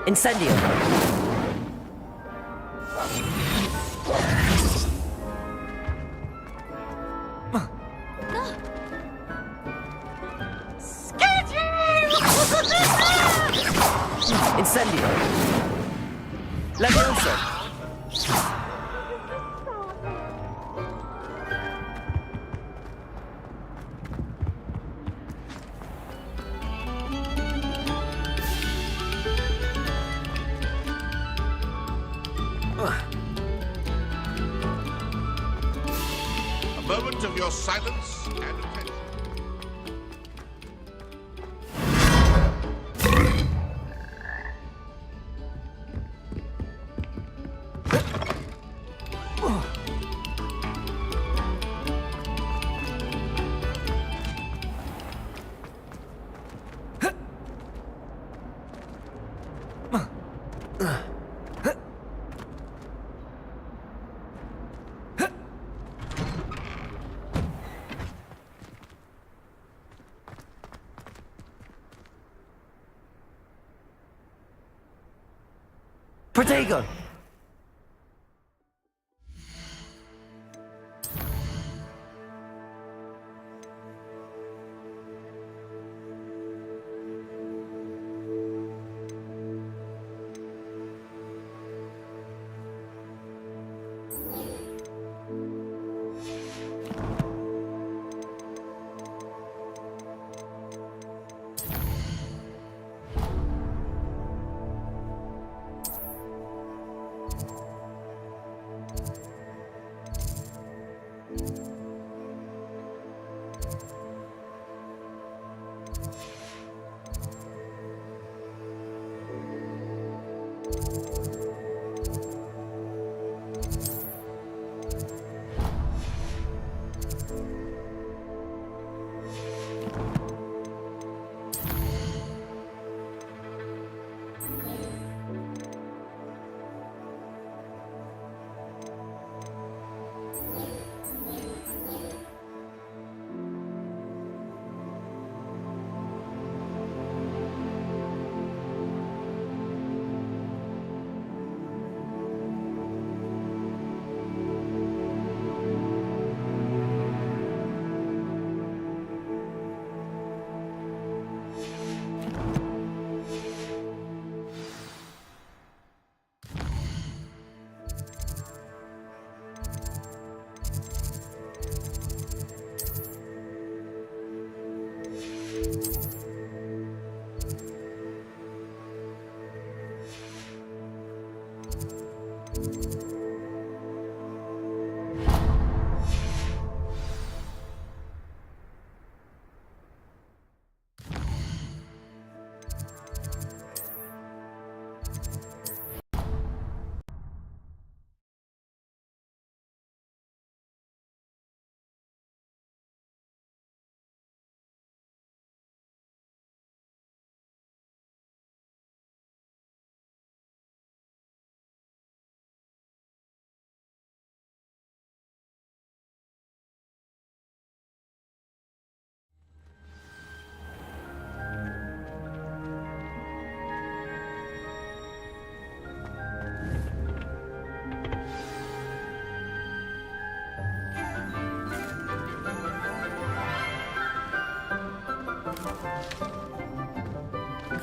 Incendio! Incendio! Levioso! A moment of your silence and attention. Protego!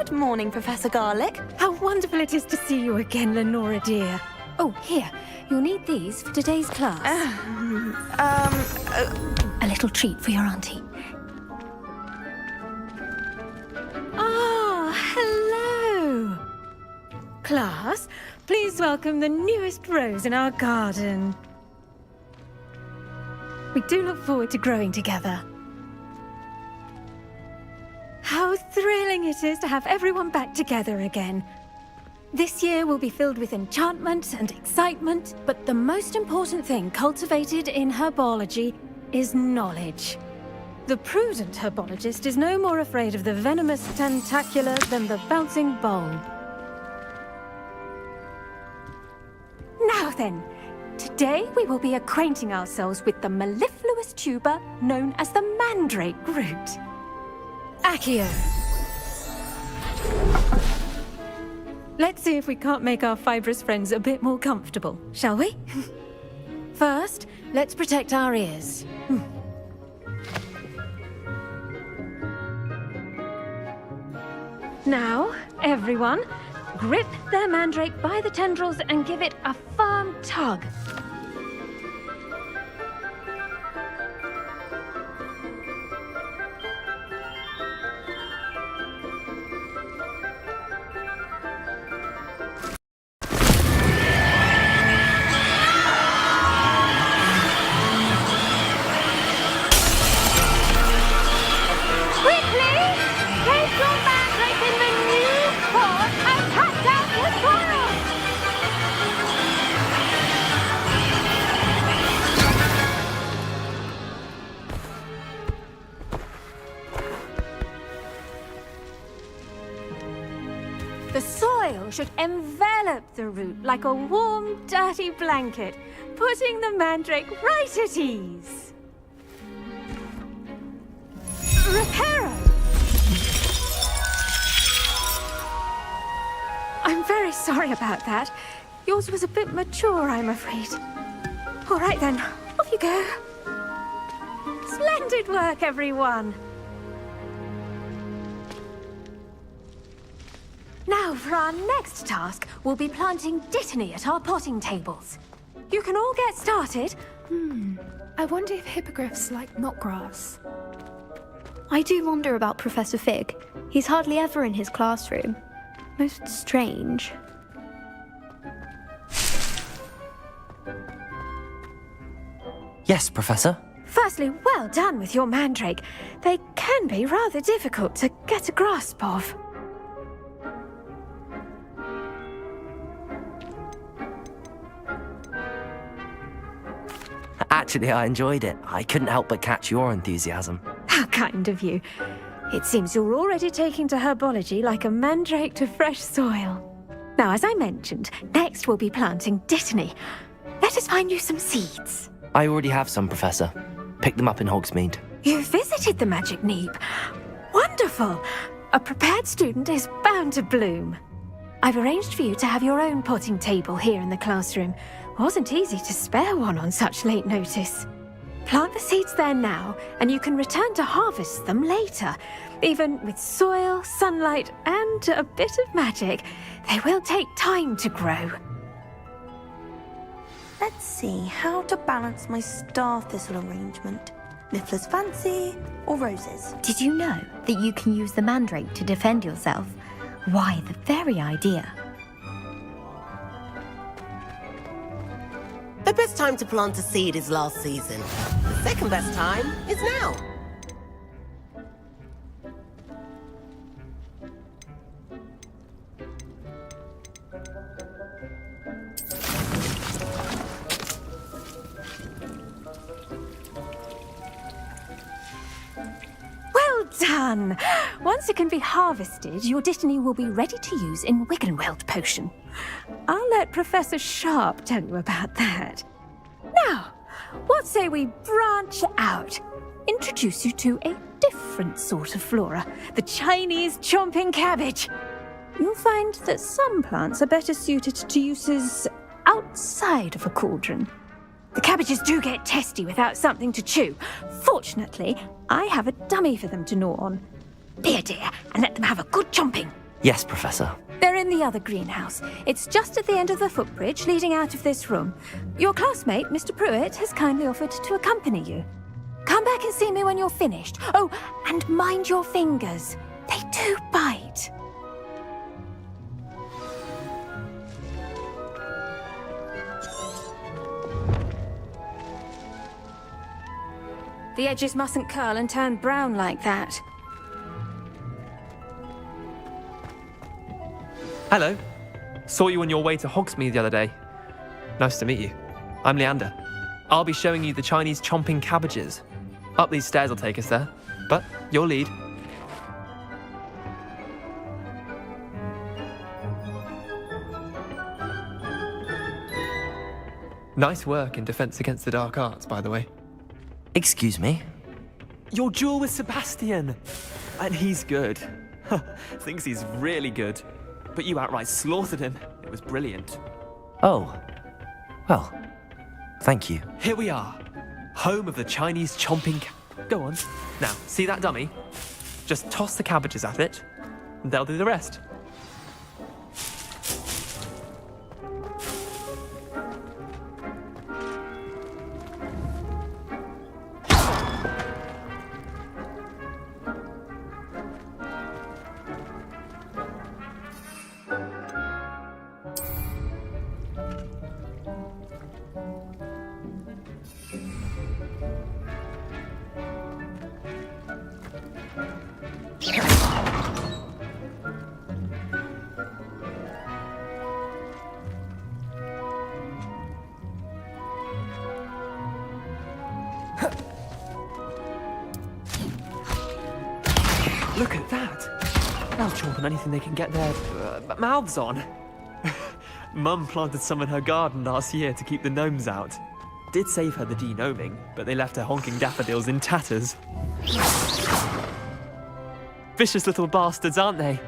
Good morning, Professor Garlick. How wonderful it is to see you again, Lenora dear. Oh, here. You'll need these for today's class. A little treat for your auntie. Ah, hello. Class, please welcome the newest rose in our garden. We do look forward to growing together. How thrilling it is to have everyone back together again. This year will be filled with enchantment and excitement, but the most important thing cultivated in herbology is knowledge. The prudent herbologist is no more afraid of the venomous tentacular than the bouncing bulb. Now then, today we will be acquainting ourselves with the mellifluous tuber known as the mandrake root. Accio. Let's see if we can't make our fibrous friends a bit more comfortable, shall we? First, let's protect our ears. Now, everyone, grip their mandrake by the tendrils and give it a firm tug. The soil should envelop the root like a warm, dirty blanket, putting the mandrake right at ease. Reparo! I'm very sorry about that. Yours was a bit mature, I'm afraid. All right then, off you go. Splendid work, everyone. Now, for our next task, we'll be planting dittany at our potting tables. You can all get started. I wonder if hippogriffs like knotgrass. I do wonder about Professor Fig. He's hardly ever in his classroom. Most strange. Yes, Professor? Firstly, well done with your mandrake. They can be rather difficult to get a grasp of. Actually, I enjoyed it. I couldn't help but catch your enthusiasm. How kind of you. It seems you're already taking to herbology like a mandrake to fresh soil. Now, as I mentioned, next we'll be planting dittany. Let us find you some seeds. I already have some, Professor. Picked them up in Hogsmeade. You visited the Magic Neep. Wonderful! A prepared student is bound to bloom. I've arranged for you to have your own potting table here in the classroom. Wasn't easy to spare one on such late notice. Plant the seeds there now, and you can return to harvest them later. Even with soil, sunlight, and a bit of magic, they will take time to grow. Let's see how to balance my star thistle arrangement. Niffler's fancy or roses? Did you know that you can use the mandrake to defend yourself? Why, the very idea. The best time to plant a seed is last season. The second best time is now. Well done! Once it can be harvested, your dittany will be ready to use in Wiggenweld potion. I'll let Professor Sharp tell you about that. Now, what say we branch out? Introduce you to a different sort of flora, the Chinese chomping cabbage. You'll find that some plants are better suited to uses outside of a cauldron. The cabbages do get testy without something to chew. Fortunately, I have a dummy for them to gnaw on. Be a dear and let them have a good chomping. Yes, Professor. They're in the other greenhouse. It's just at the end of the footbridge leading out of this room. Your classmate, Mr. Pruitt, has kindly offered to accompany you. Come back and see me when you're finished. Oh, and mind your fingers. They do bite. The edges mustn't curl and turn brown like that. Hello. Saw you on your way to Hogsmeade the other day. Nice to meet you. I'm Leander. I'll be showing you the Chinese chomping cabbages. Up these stairs will take us there, but your lead. Nice work in Defense Against the Dark Arts, by the way. Excuse me? Your duel with Sebastian! And he's good. Thinks he's really good. But you outright slaughtered him. It was brilliant. Oh. Well, thank you. Here we are. Home of the Chinese chomping Go on. Now, see that dummy? Just toss the cabbages at it, and they'll do the rest. Look at that! They'll chomp on anything they can get their mouths on. Mum planted some in her garden last year to keep the gnomes out. Did save her the de-gnoming, but they left her honking daffodils in tatters. Vicious little bastards, aren't they?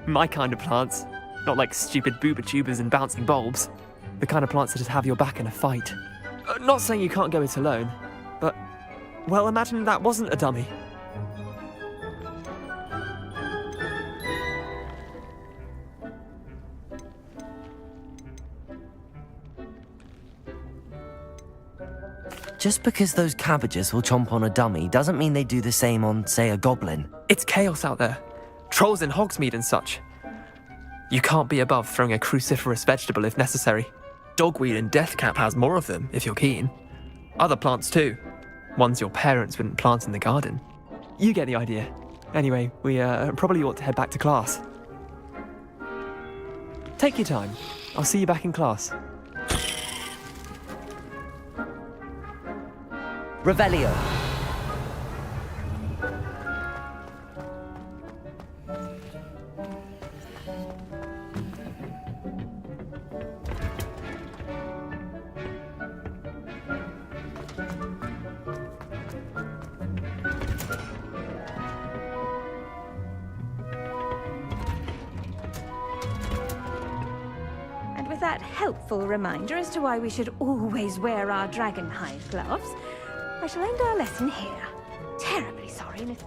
My kind of plants. Not like stupid booba tubers and bouncing bulbs. The kind of plants that just have your back in a fight. Not saying you can't go it alone, but, well, imagine that wasn't a dummy. Just because those cabbages will chomp on a dummy doesn't mean they do the same on, say, a goblin. It's chaos out there. Trolls in Hogsmeade and such. You can't be above throwing a cruciferous vegetable if necessary. Dogweed and deathcap has more of them, if you're keen. Other plants too. Ones your parents wouldn't plant in the garden. You get the idea. Anyway, we probably ought to head back to class. Take your time. I'll see you back in class. Revelio. And with that helpful reminder as to why we should always wear our dragonhide gloves, I shall end our lesson here. Terribly sorry, Miss...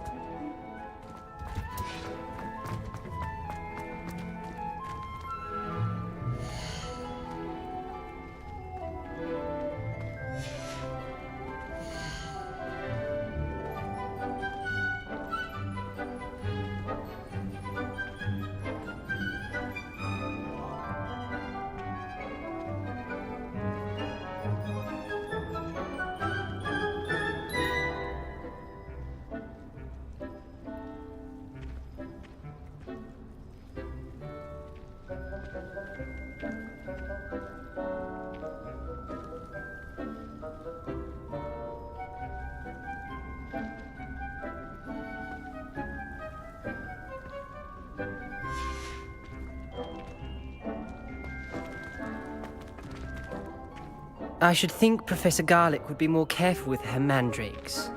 I should think Professor Garlick would be more careful with her mandrakes.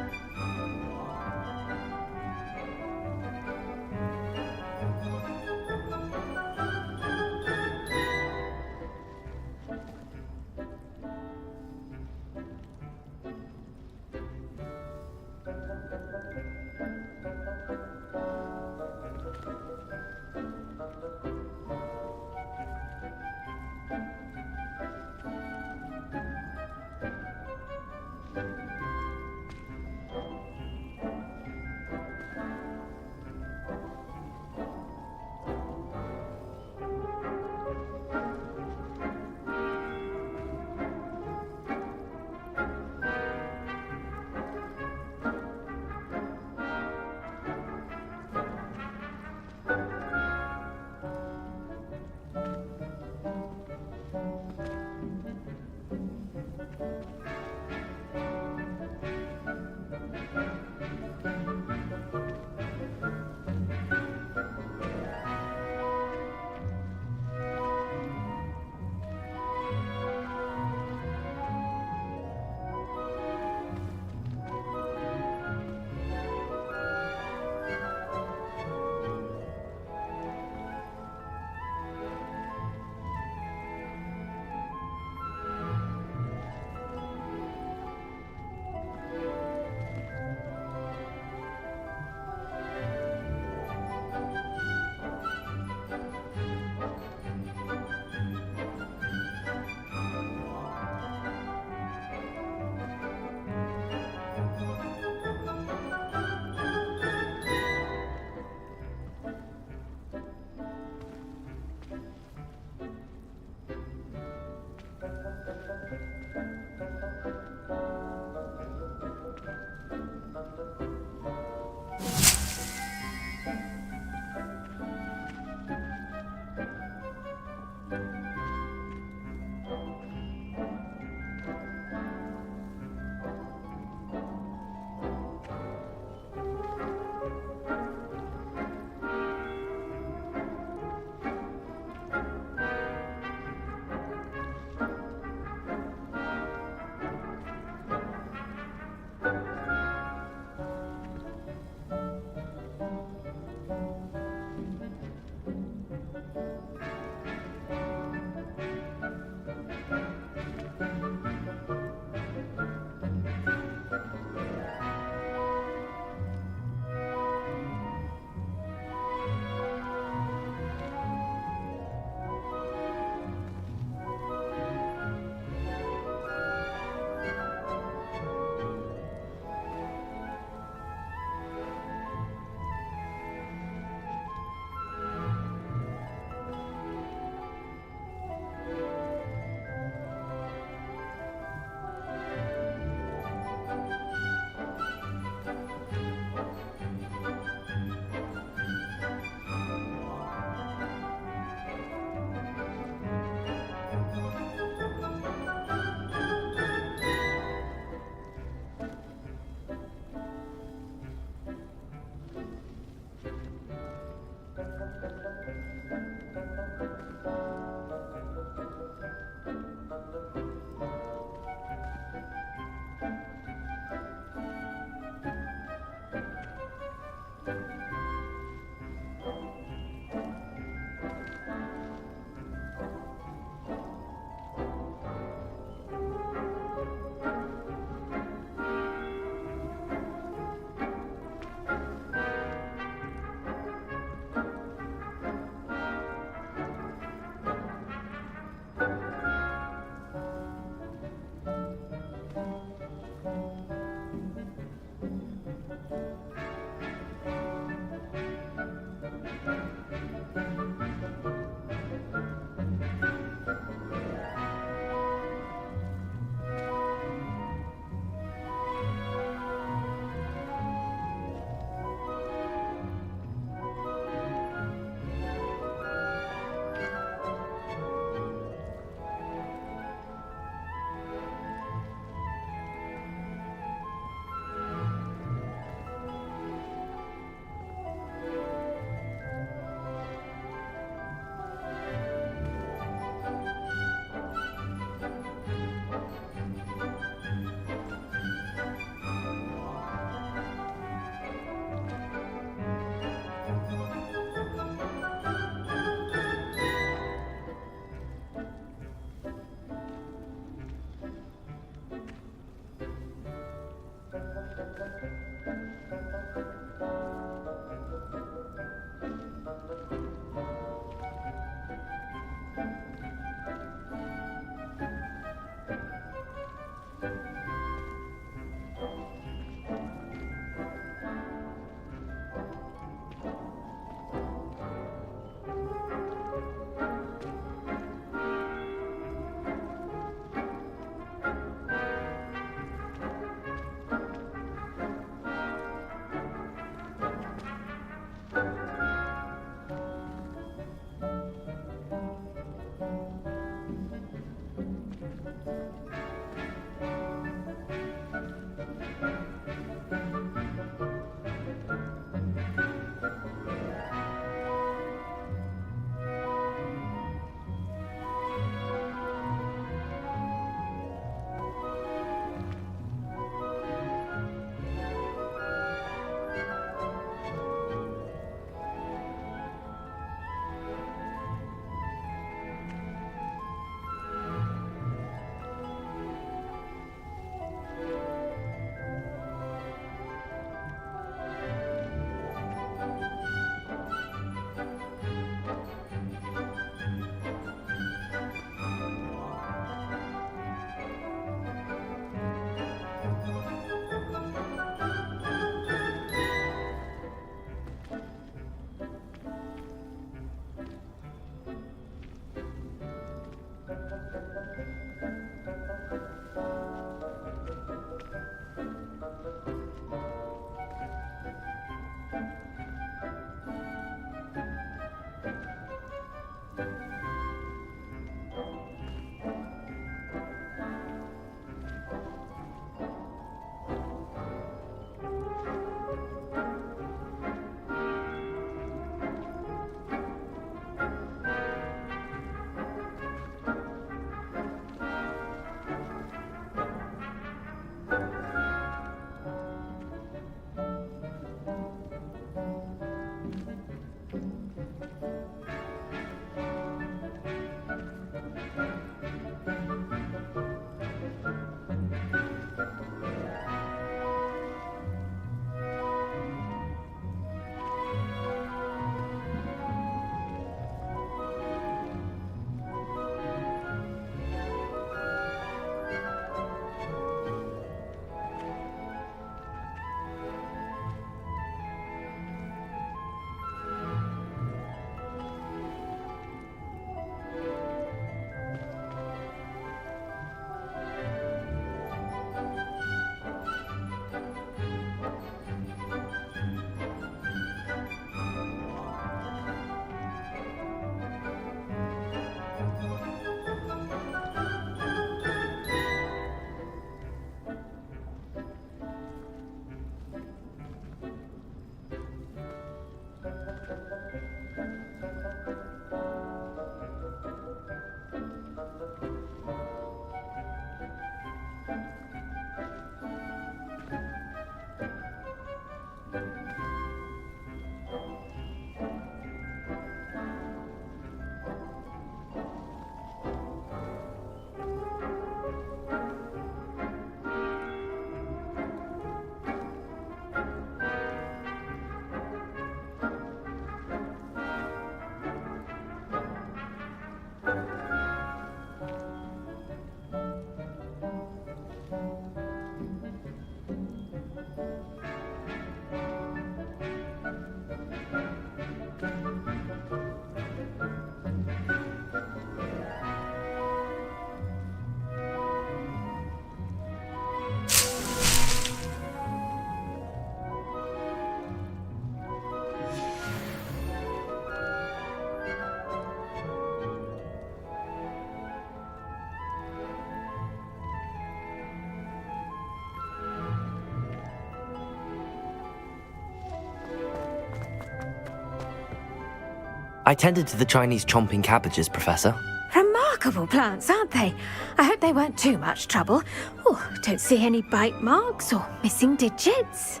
I tended to the Chinese chomping cabbages, Professor. Remarkable plants, aren't they? I hope they weren't too much trouble. Oh, don't see any bite marks or missing digits.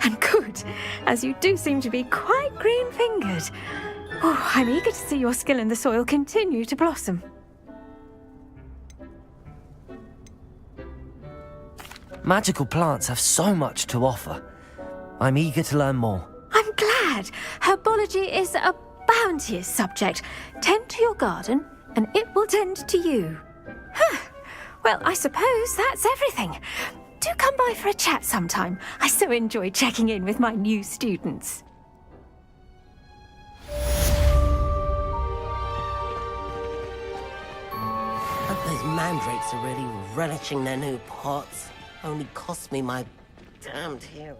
And good, as you do seem to be quite green-fingered. Oh, I'm eager to see your skill in the soil continue to blossom. Magical plants have so much to offer. I'm eager to learn more. I'm glad. Herbology is a bounteous subject. Tend to your garden, and it will tend to you. Huh. Well, I suppose that's everything. Do come by for a chat sometime. I so enjoy checking in with my new students. Those mandrakes are really relishing their new pots. Only cost me my damned hearing.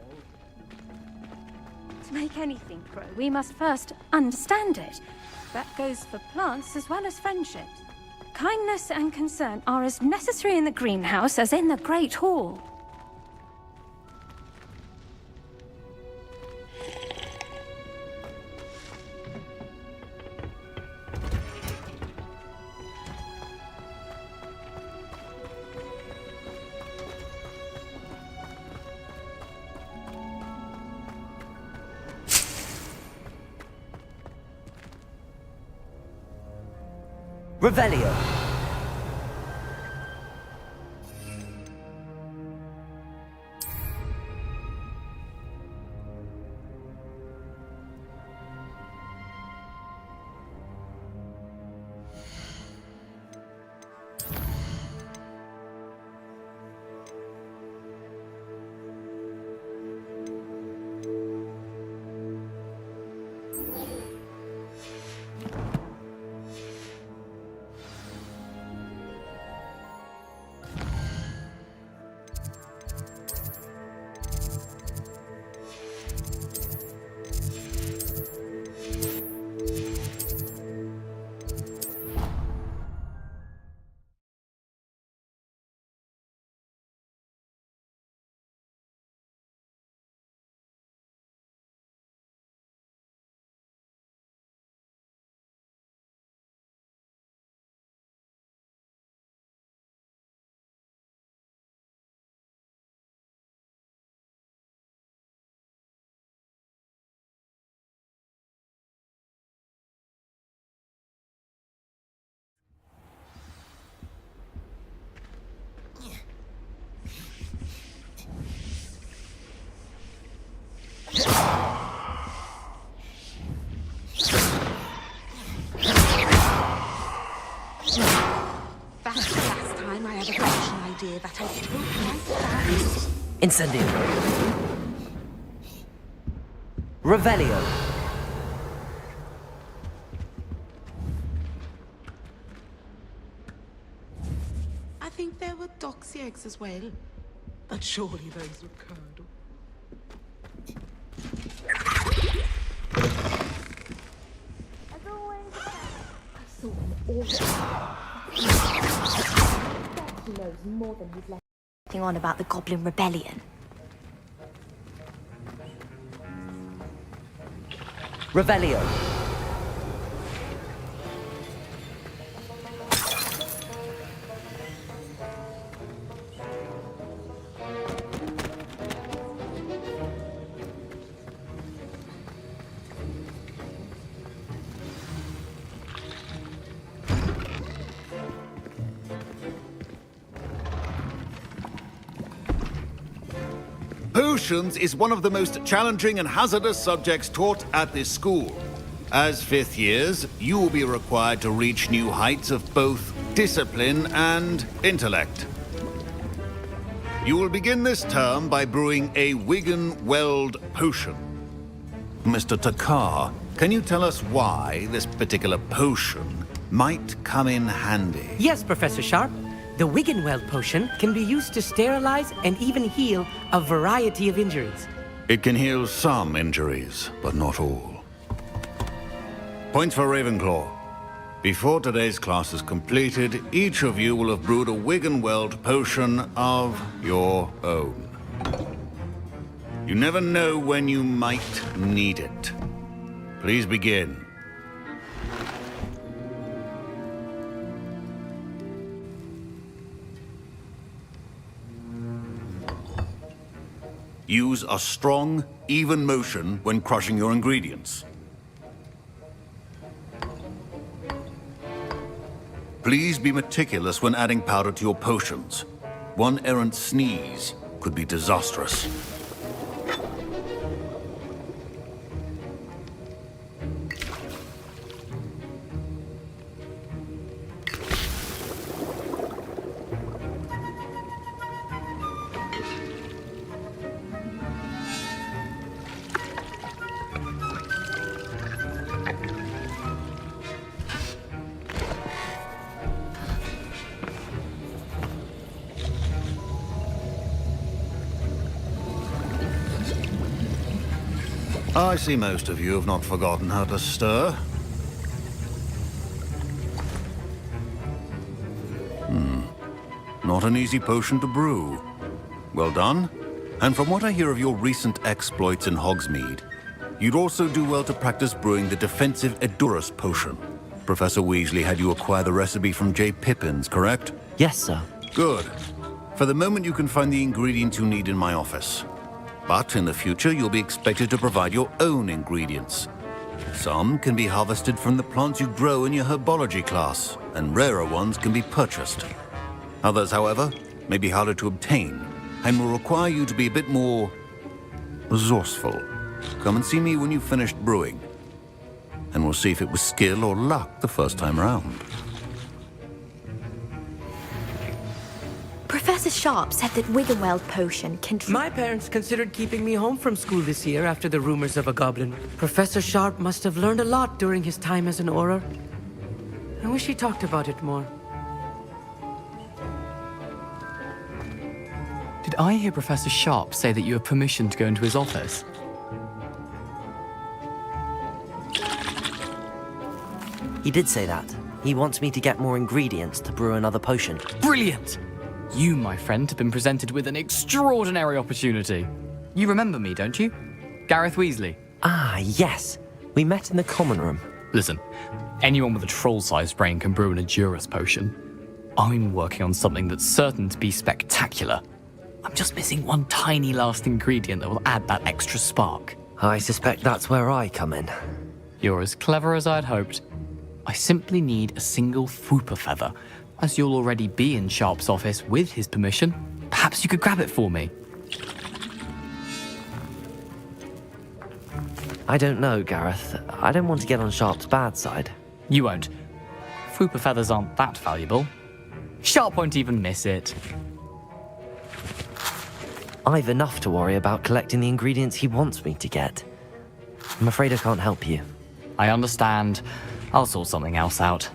To make anything grow, we must first understand it. That goes for plants as well as friendships. Kindness and concern are as necessary in the greenhouse as in the Great Hall. Revelio. That's the last time I had a fashion idea that I took my stand. Incendio. Revelio. I think there were doxy eggs as well. But surely those would curdle. As always, I saw him all he knows more than he's letting on about the Goblin Rebellion. Revelio. Potions is one of the most challenging and hazardous subjects taught at this school. As fifth years, you will be required to reach new heights of both discipline and intellect. You will begin this term by brewing a Wiggenweld potion. Mr. Takar, can you tell us why this particular potion might come in handy? Yes, Professor Sharp. The Wiggenweld potion can be used to sterilize and even heal a variety of injuries. It can heal some injuries, but not all. Points for Ravenclaw. Before today's class is completed, each of you will have brewed a Wiggenweld potion of your own. You never know when you might need it. Please begin. Use a strong, even motion when crushing your ingredients. Please be meticulous when adding powder to your potions. One errant sneeze could be disastrous. I see most of you have not forgotten how to stir. Not an easy potion to brew. Well done. And from what I hear of your recent exploits in Hogsmeade, you'd also do well to practice brewing the defensive Edurus potion. Professor Weasley had you acquire the recipe from J. Pippins, correct? Yes, sir. Good. For the moment, you can find the ingredients you need in my office. But in the future, you'll be expected to provide your own ingredients. Some can be harvested from the plants you grow in your herbology class, and rarer ones can be purchased. Others, however, may be harder to obtain, and will require you to be a bit more resourceful. Come and see me when you've finished brewing, and we'll see if it was skill or luck the first time round. Professor Sharp said that Wiggenweld potion can... My parents considered keeping me home from school this year after the rumors of a goblin. Professor Sharp must have learned a lot during his time as an Auror. I wish he talked about it more. Did I hear Professor Sharp say that you have permission to go into his office? He did say that. He wants me to get more ingredients to brew another potion. Brilliant! You, my friend, have been presented with an extraordinary opportunity. You remember me, don't you? Gareth Weasley. Ah, yes. We met in the common room. Listen, anyone with a troll-sized brain can brew an Edurus potion. I'm working on something that's certain to be spectacular. I'm just missing one tiny last ingredient that will add that extra spark. I suspect that's where I come in. You're as clever as I'd hoped. I simply need a single Fwooper feather. As you'll already be in Sharp's office with his permission, perhaps you could grab it for me. I don't know, Gareth. I don't want to get on Sharp's bad side. You won't. Fwooper feathers aren't that valuable. Sharp won't even miss it. I've enough to worry about collecting the ingredients he wants me to get. I'm afraid I can't help you. I understand. I'll sort something else out.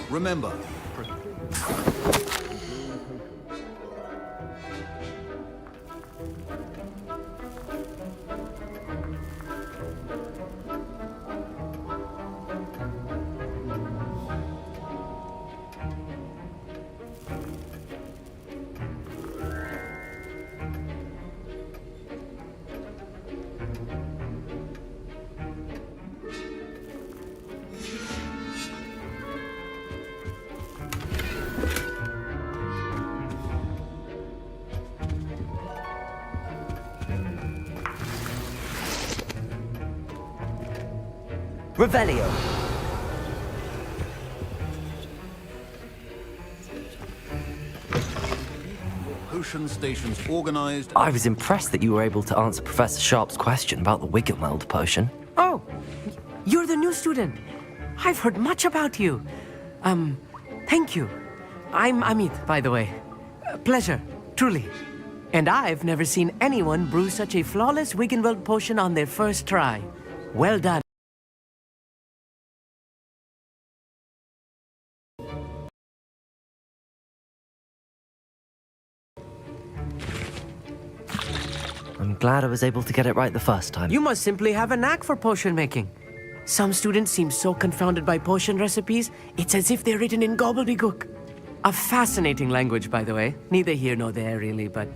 Remember, Revelio. potion stations organized. I was impressed that you were able to answer Professor Sharp's question about the Wiggenweld potion. Oh, you're the new student. I've heard much about you. Thank you. I'm Amit, by the way. Pleasure, truly. And I've never seen anyone brew such a flawless Wiggenweld potion on their first try. Well done. I'm glad I was able to get it right the first time. You must simply have a knack for potion making. Some students seem so confounded by potion recipes, it's as if they're written in gobbledygook. A fascinating language, by the way. Neither here nor there, really, but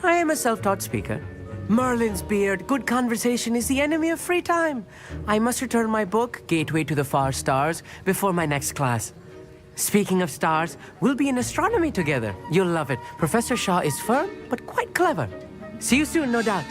I am a self-taught speaker. Merlin's beard, good conversation is the enemy of free time. I must return my book, Gateway to the Far Stars, before my next class. Speaking of stars, we'll be in astronomy together. You'll love it. Professor Shaw is firm, but quite clever. See you soon, no doubt.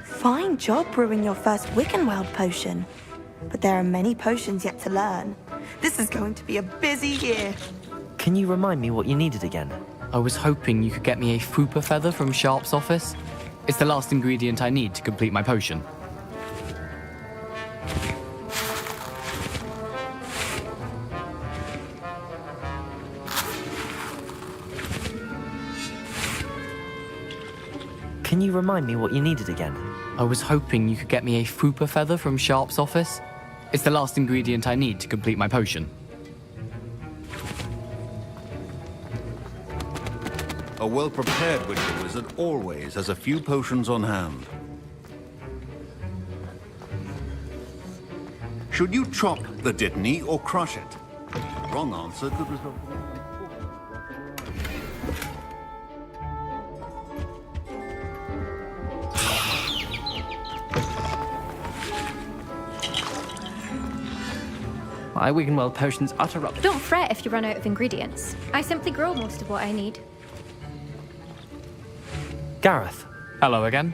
Fine job brewing your first Wiggenweld potion. But there are many potions yet to learn. This is going to be a busy year. Can you remind me what you needed again? I was hoping you could get me a Fupa feather from Sharp's office. It's the last ingredient I need to complete my potion. Can you remind me what you needed again? I was hoping you could get me a Fupa feather from Sharp's office. It's the last ingredient I need to complete my potion. A well-prepared witcher wizard always has a few potions on hand. Should you chop the Dittany or crush it? Wrong answer could result. My Wiggenweld potion's utter rubbish. Don't fret if you run out of ingredients. I simply grow most of what I need. Gareth. Hello again.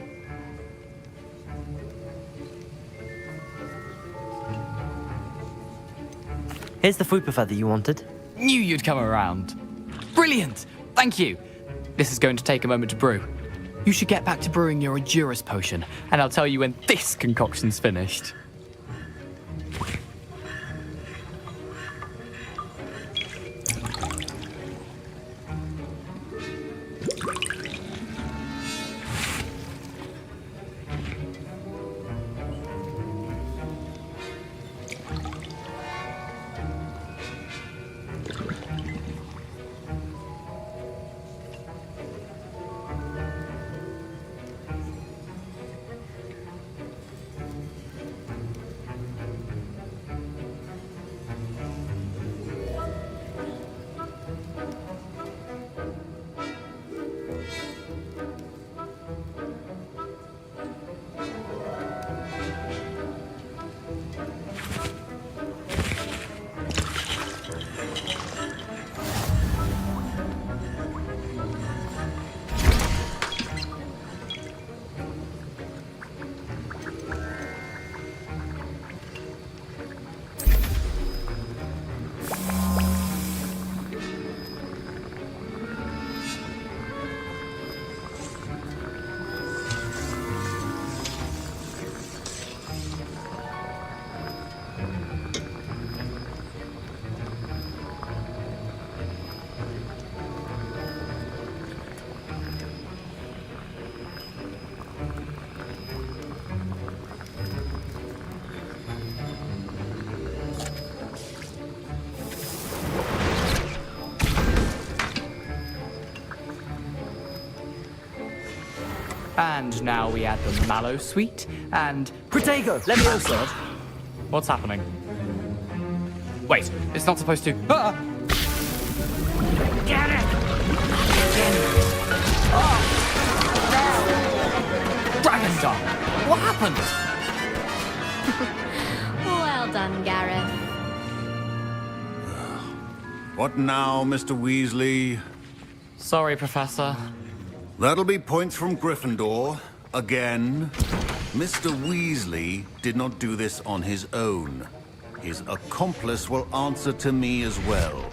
Here's the Fupa feather you wanted. Knew you'd come around. Brilliant! Thank you. This is going to take a moment to brew. You should get back to brewing your Endurus potion, and I'll tell you when this concoction's finished. And now we add the mallow sweet and... Protego, Leviosa! What's happening? Wait, it's not supposed to... Ah! Get it! Dragon Dog! What happened? Well done, Gareth. What now, Mr. Weasley? Sorry, Professor. That'll be points from Gryffindor. Again. Mr. Weasley did not do this on his own. His accomplice will answer to me as well.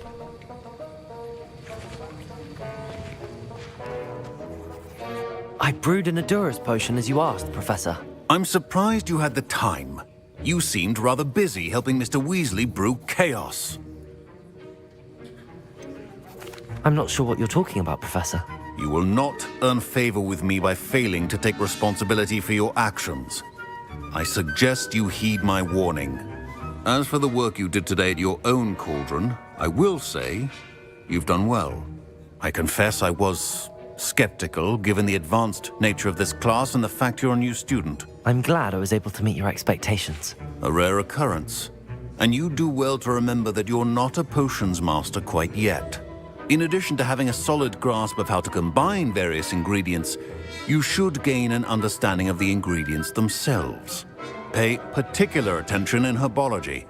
I brewed an Endurus potion as you asked, Professor. I'm surprised you had the time. You seemed rather busy helping Mr. Weasley brew chaos. I'm not sure what you're talking about, Professor. You will not earn favor with me by failing to take responsibility for your actions. I suggest you heed my warning. As for the work you did today at your own cauldron, I will say you've done well. I confess I was skeptical, given the advanced nature of this class and the fact you're a new student. I'm glad I was able to meet your expectations. A rare occurrence. And you do well to remember that you're not a potions master quite yet. In addition to having a solid grasp of how to combine various ingredients, you should gain an understanding of the ingredients themselves. Pay particular attention in herbology.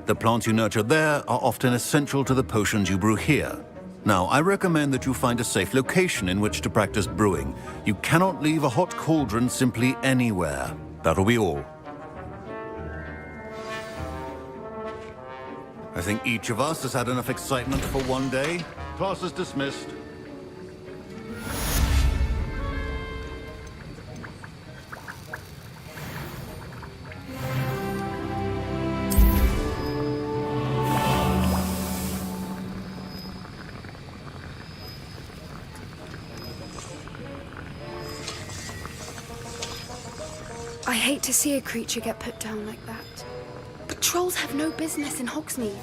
The plants you nurture there are often essential to the potions you brew here. Now, I recommend that you find a safe location in which to practice brewing. You cannot leave a hot cauldron simply anywhere. That'll be all. I think each of us has had enough excitement for one day. Class is dismissed. I hate to see a creature get put down like that. But trolls have no business in Hogsmeade.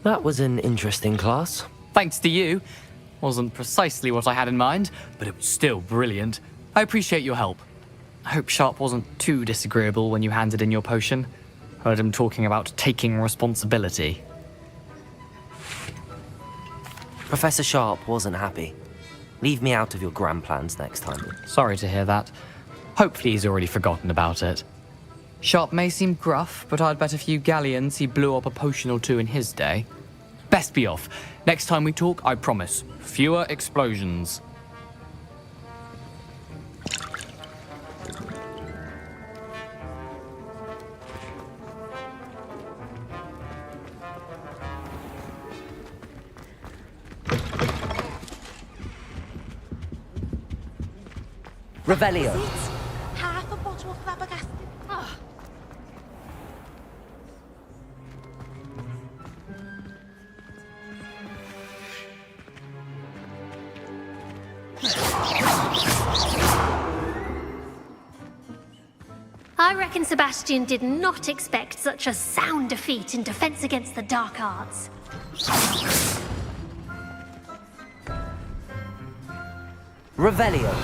That was an interesting class. Thanks to you. Wasn't precisely what I had in mind, but it was still brilliant. I appreciate your help. I hope Sharp wasn't too disagreeable when you handed in your potion. Heard him talking about taking responsibility. Professor Sharp wasn't happy. Leave me out of your grand plans next time. Sorry to hear that. Hopefully he's already forgotten about it. Sharp may seem gruff, but I'd bet a few galleons he blew up a potion or two in his day. Best be off. Next time we talk, I promise, fewer explosions. Revelio. Half a bottle of flabbergasted. Oh. I reckon Sebastian did not expect such a sound defeat in defense against the dark arts. Revelio.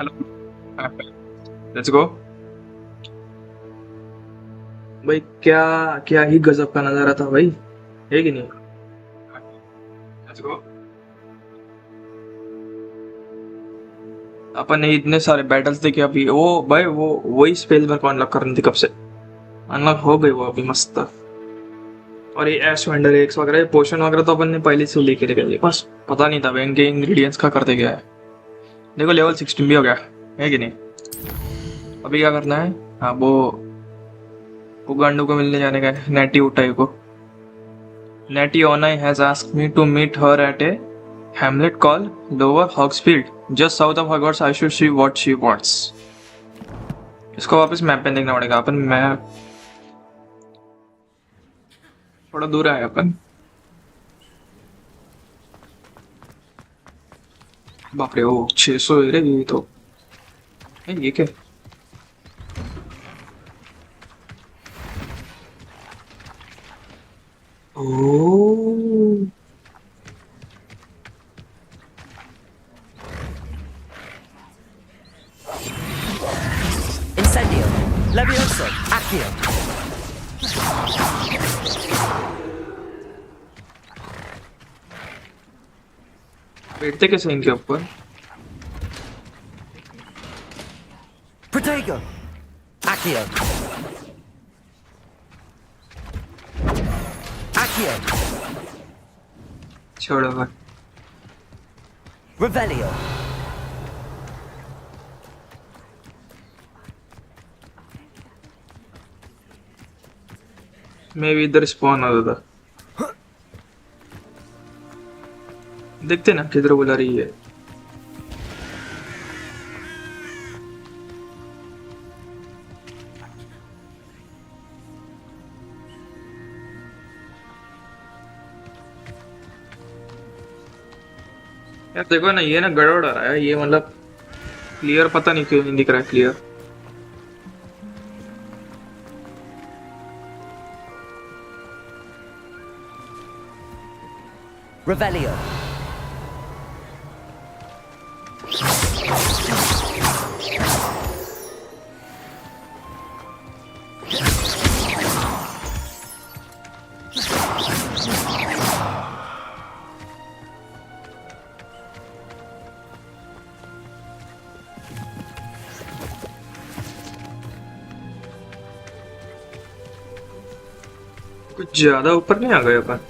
Let's go. भाई क्या क्या ही गजब का नजारा था भाई, है कि नहीं? Let's go. अपन ने इतने सारे बैटल्स देखे अभी। वो भाई वो वही स्पेल मेरे को अनलॉक करनी थी कब से, अनलॉक हो गई वो अभी मस्त। और ये एश वेंडर एक्स वगैरह पोशन वगैरह तो अपन ने पहले से लेके रखे, बस पता नहीं था इनके इंग्रेडिएंट्स का करते क्या है। देखो लेवल 16 भी हो गया, है कि नहीं? अभी क्या करना है? हाँ वो गांडू को मिलने जाने का है, नेटी उठाई को। Netty Onai has asked me to meet her at a hamlet call Lower Hogsfield just south of Hogwarts. I should see what she wants. इसको वापस मैप पे देखना पड़ेगा। अपन मैप थोड़ा दूर है अपन। बाप रे, ओ 600 है रे ये तो। ये क्या? Oh. Incendio. Levioso. Accio. बैठते कैसे इनके ऊपर? Protego. Accio. Accio. छोड़ो भाई। Revelio. मैं भी इधर स्पॉन होता था। देखते ना किधर बुला रही है। यार देखो ना, ये ना गड़बड़ आ रहा है ये, मतलब क्लियर पता नहीं क्यों नहीं दिख रहा है क्लियर। Revelio. कुछ ज्यादा ऊपर नहीं आ गए अपन।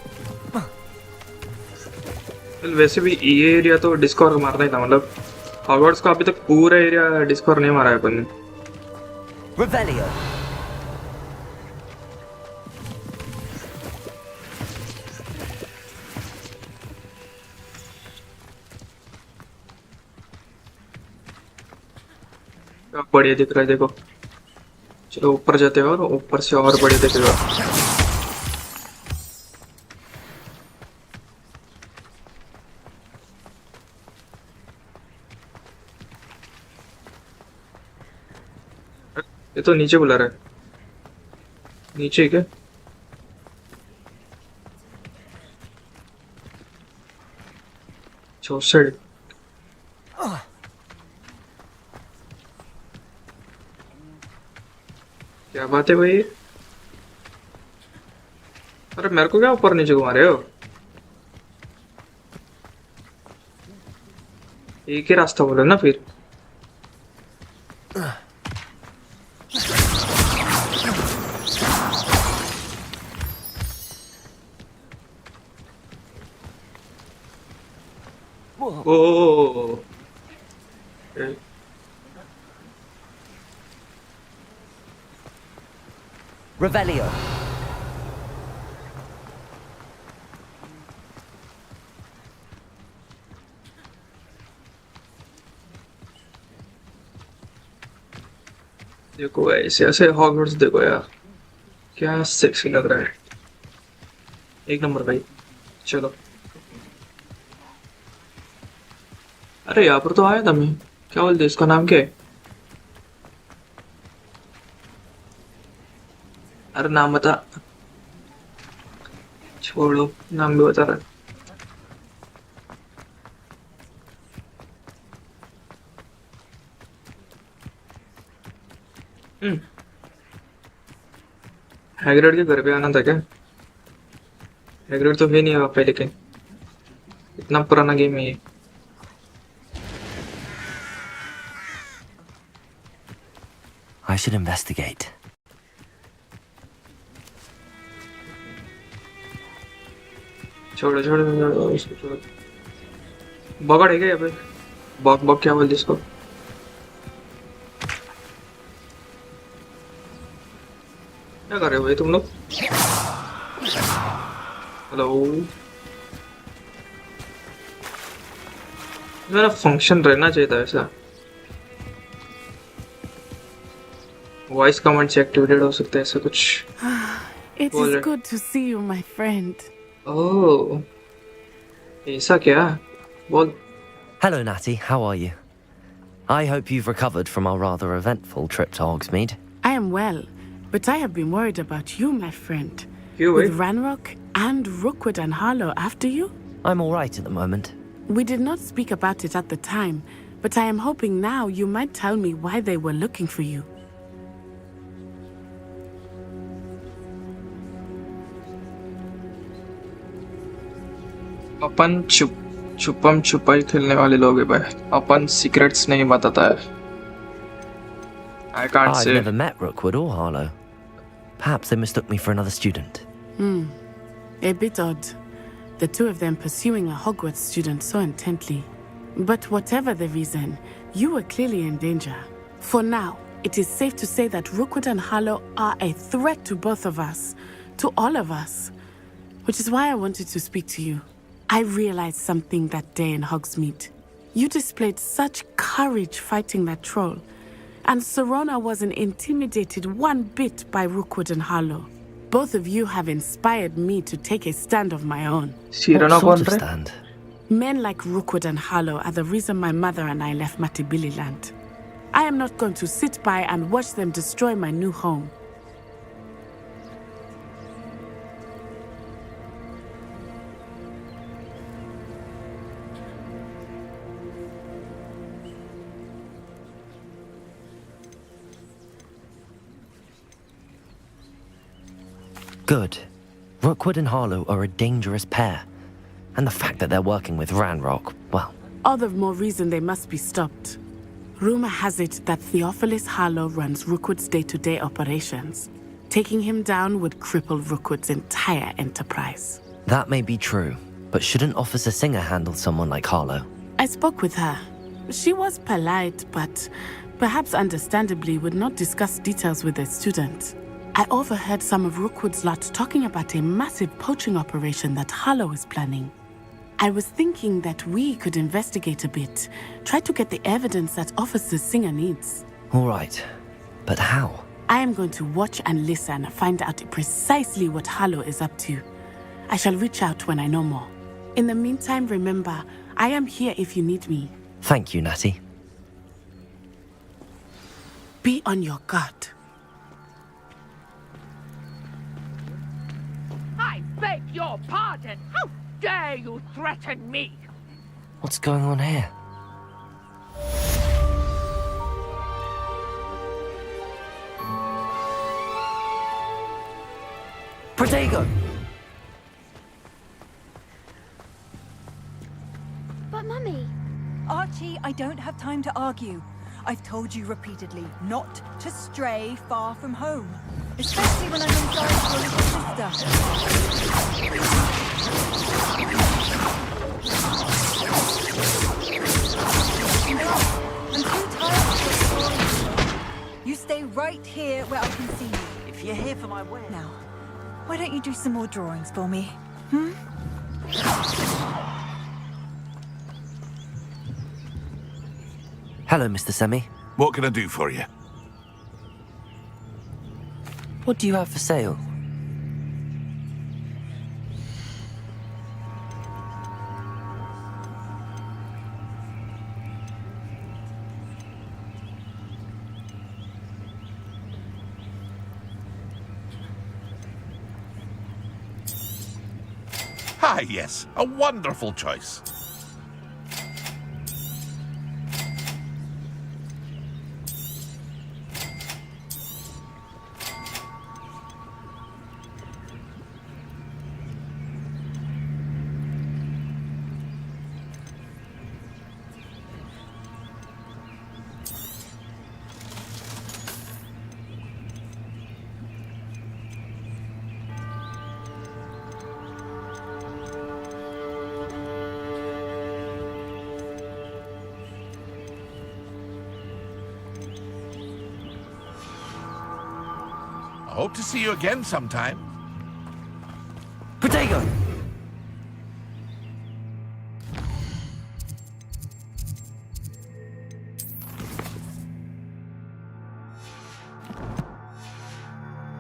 वैसे भी ये एरिया तो डिस्कवर मारना ही था, मतलब हॉगवर्ट्स का अभी तक पूरा एरिया डिस्कवर नहीं मारा है अपन ने। Revelio. क्या बढ़िया दिख रहा है देखो। चलो ऊपर जाते हैं और ऊपर से और बढ़िया दिखेगा। ये तो नीचे बुला रहा है। नीचे क्या? साइड। क्या बात है भाई? अरे मेरे को क्या ऊपर नीचे घुमा रहे हो? एक ही रास्ता बोले ना फिर। ओ Revelio. देखो ऐसे ऐसे हॉगवर्ट्स देखो यार, क्या सेक्सी लग रहा है। एक नंबर भाई। चलो। अरे यहाँ पर तो आया था मैं। क्या बोलते इसका नाम क्या है? अरे नाम बता। छोड़ो, नाम भी बता रहा है। हैग्रिड के घर पे आना था क्या? हैग्रिड तो है नहीं वहाँ पे, लेकिन इतना पुराना गेम है ये. I should investigate. छोड़ो छोड़ो छोड़ो इसको छोड़ो. बगड़ है क्या यहाँ पे? बग बग क्या बोलते इसको? क्या कर रहे हो भाई तुम लोग? हेलो. मेरा फंक्शन रहना चाहिए था ऐसा. वॉइस कमांड से एक्टिवेटेड हो सकता है ऐसा कुछ. It is good to see you, my friend. ओह, ऐसा क्या? बोल. Hello, Natty. How are you? I hope you've recovered from our rather eventful trip to Hogsmeade. I am well, but I have been worried about you, my friend. You, With Ranrock and Rookwood and Harlow after you? I'm all right at the moment. We did not speak about it at the time, but I am hoping now you might tell me why they were looking for you. अपन छुपम छुपाई खेलने वाले लोग हैं भाई. अपन secrets नहीं बताता है. I can't I've say. never met Rookwood or Harlow. Perhaps they mistook me for another student. A bit odd. The two of them pursuing a Hogwarts student so intently. But whatever the reason, you were clearly in danger. For now, it is safe to say that Rookwood and Harlow are a threat to both of us. To all of us. Which is why I wanted to speak to you. I realized something that day in Hogsmeade. You displayed such courage fighting that troll. And Serona wasn't intimidated one bit by Rookwood and Harlow. Both of you have inspired me to take a stand of my own. What sort of stand? Men like Rookwood and Harlow are the reason my mother and I left Matibili land. I am not going to sit by and watch them destroy my new home. Good. Rookwood and Harlow are a dangerous pair. And the fact that they're working with Ranrock, well... All the more reason they must be stopped. Rumor has it that Theophilus Harlow runs Rookwood's day-to-day operations. Taking him down would cripple Rookwood's entire enterprise. That may be true, but shouldn't Officer Singer handle someone like Harlow? I spoke with her. She was polite, but perhaps understandably would not discuss details with a student. I overheard some of Rookwood's lot talking about a massive poaching operation that Harlow is planning. I was thinking that we could investigate a bit, try to get the evidence that Officer Singer needs. All right, but how? I am going to watch and listen, find out precisely what Harlow is up to. I shall reach out when I know more. In the meantime, remember, I am here if you need me. Thank you, Natty. Be on your guard. I beg your pardon! How dare you threaten me? What's going on here? Protego! But Mummy... Archie, I don't have time to argue. I've told you repeatedly not to stray far from home. Especially when I'm inside your little sister. I'm too tired to explore. You stay right here where I can see you. If you're here for my wedding... Now, why don't you do some more drawings for me? Hello, Mr. Semi. What can I do for you? What do you have for sale? Ah, yes, a wonderful choice. I hope to see you again sometime. Potato!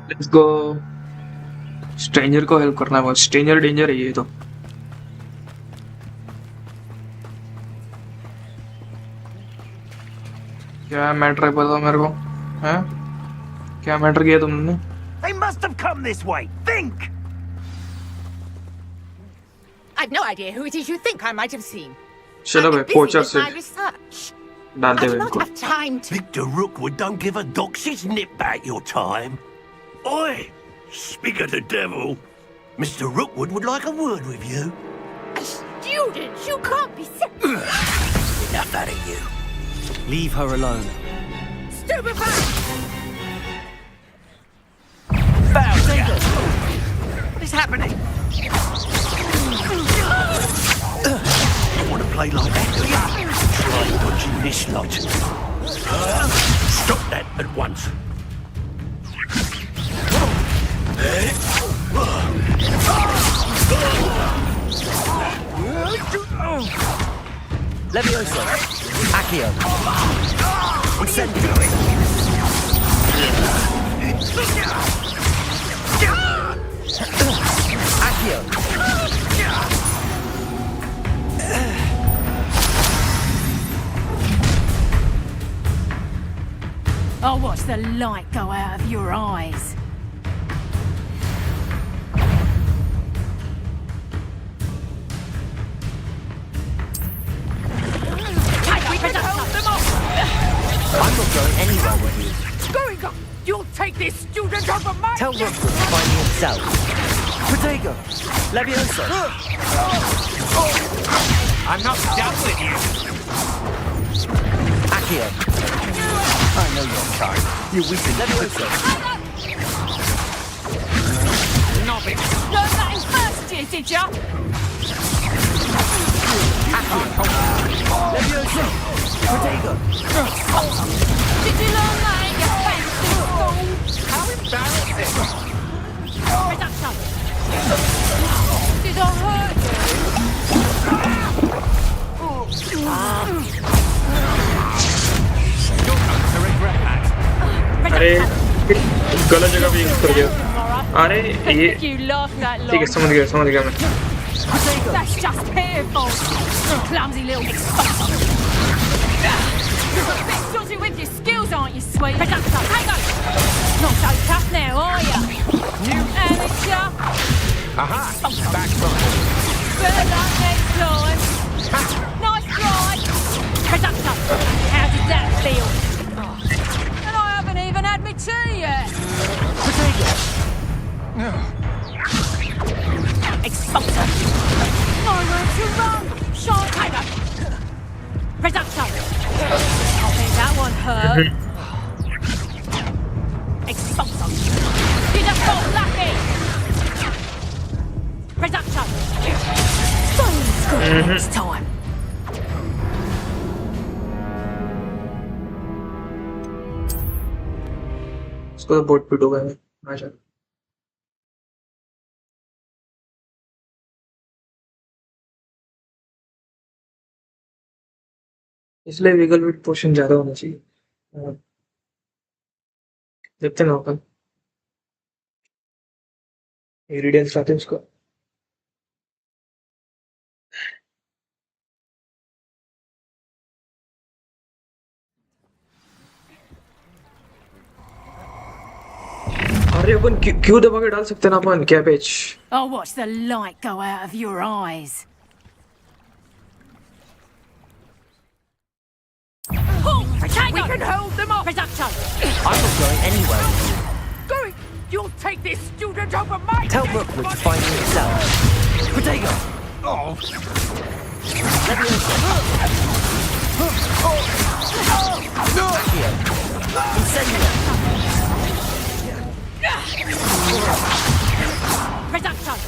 Let's go. Stranger को help करना है, stranger danger है ये तो। क्या matter है पता मेरे को? हैं? क्या मैटर किया तुमने? They must have come this way. Think! I've no idea who it is you think I might have seen. चलो भाई, Busy पोचर with से my research. डाल दे I do भाई not इनको। have time to. Victor Rookwood don't give a doxy's nip back your time. Oi! Speak of the devil. Mr. Rookwood would like a word with you. A student? You can't be serious. Enough out of you. Leave her alone. Stupefy! What is happening? You want to play like that, do you? Try dodging this lot. Stop that at once. Levioso. Accio. Incendio. Accio. I'll watch the light go out of your eyes. I'm not going anywhere with you. Going on! You'll take this student over my Tell Rookwood to find me himself. Protego. Levioso. I'm not done with you. Accio. I know your kind. You weaken Levioso. Novice. Learn that in first year, did ya? Levioso. Protego. Did you learn that in your fancy school? How embarrassing. Reduction. Did I hurt You're going to regret that. अरे गलत जगह पे use कर दिया। अरे ये you? You laughed that long. ठीक है, समझ गया मैं। That's just pitiful. Clumsy little exposure. You're a bit dodgy with your skills, aren't you, sweet? Production, hang on. Not so tough now, are ya? New amateur. Aha! Back from Better luck next time. Nice try. Production. How did that feel? And I haven't even had my tea yet. Exposure. Nowhere to run. Sharp tiger. Production. I think that one hurt. Exposure. You just got lucky. Production. Don't score next time. इसको तो boat पीट हो गए आजा। इसलिए wiggle विट portion ज्यादा होना चाहिए। देखते ना होगा इंग्रेडिएंट्स लाते हैं उसको। अरे अपन क्यों दबा के डाल सकते हैं ना अपन cabbage. I'll watch the light go out of your eyes. We can hold them off! Production. I'm not going anywhere with you. Going! You'll take this student over my Tell dead Rookwood to body. find me himself. Protego. Oh. Accio. Incendio. Production.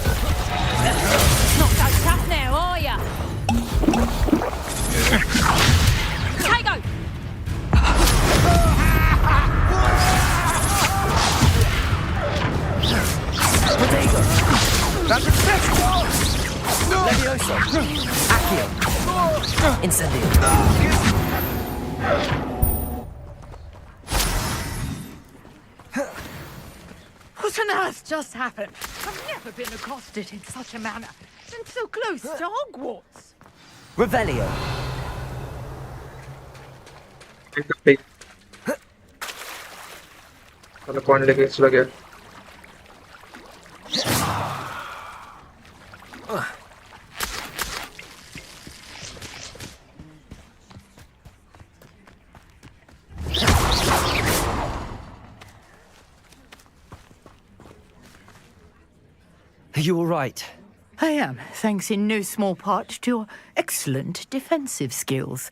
Not so tough now, are ya? Tego. Levioso! Accio! Incendio! What on earth just happened? I've never been accosted in such a manner, and so close to Hogwarts. Revelio! चलो कौन लेके चला गया Are you all right? I am, thanks in no small part to your excellent defensive skills.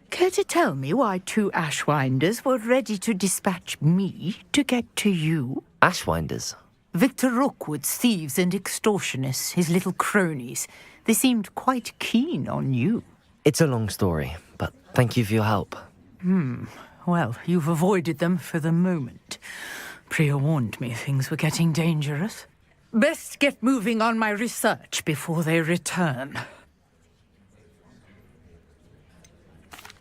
Care to tell me why 2 Ashwinders were ready to dispatch me to get to you? Ashwinders? Victor Rookwood's thieves and extortionists, his little cronies. They seemed quite keen on you. It's a long story, but thank you for your help. Well, you've avoided them for the moment. Priya warned me things were getting dangerous. Best get moving on my research before they return.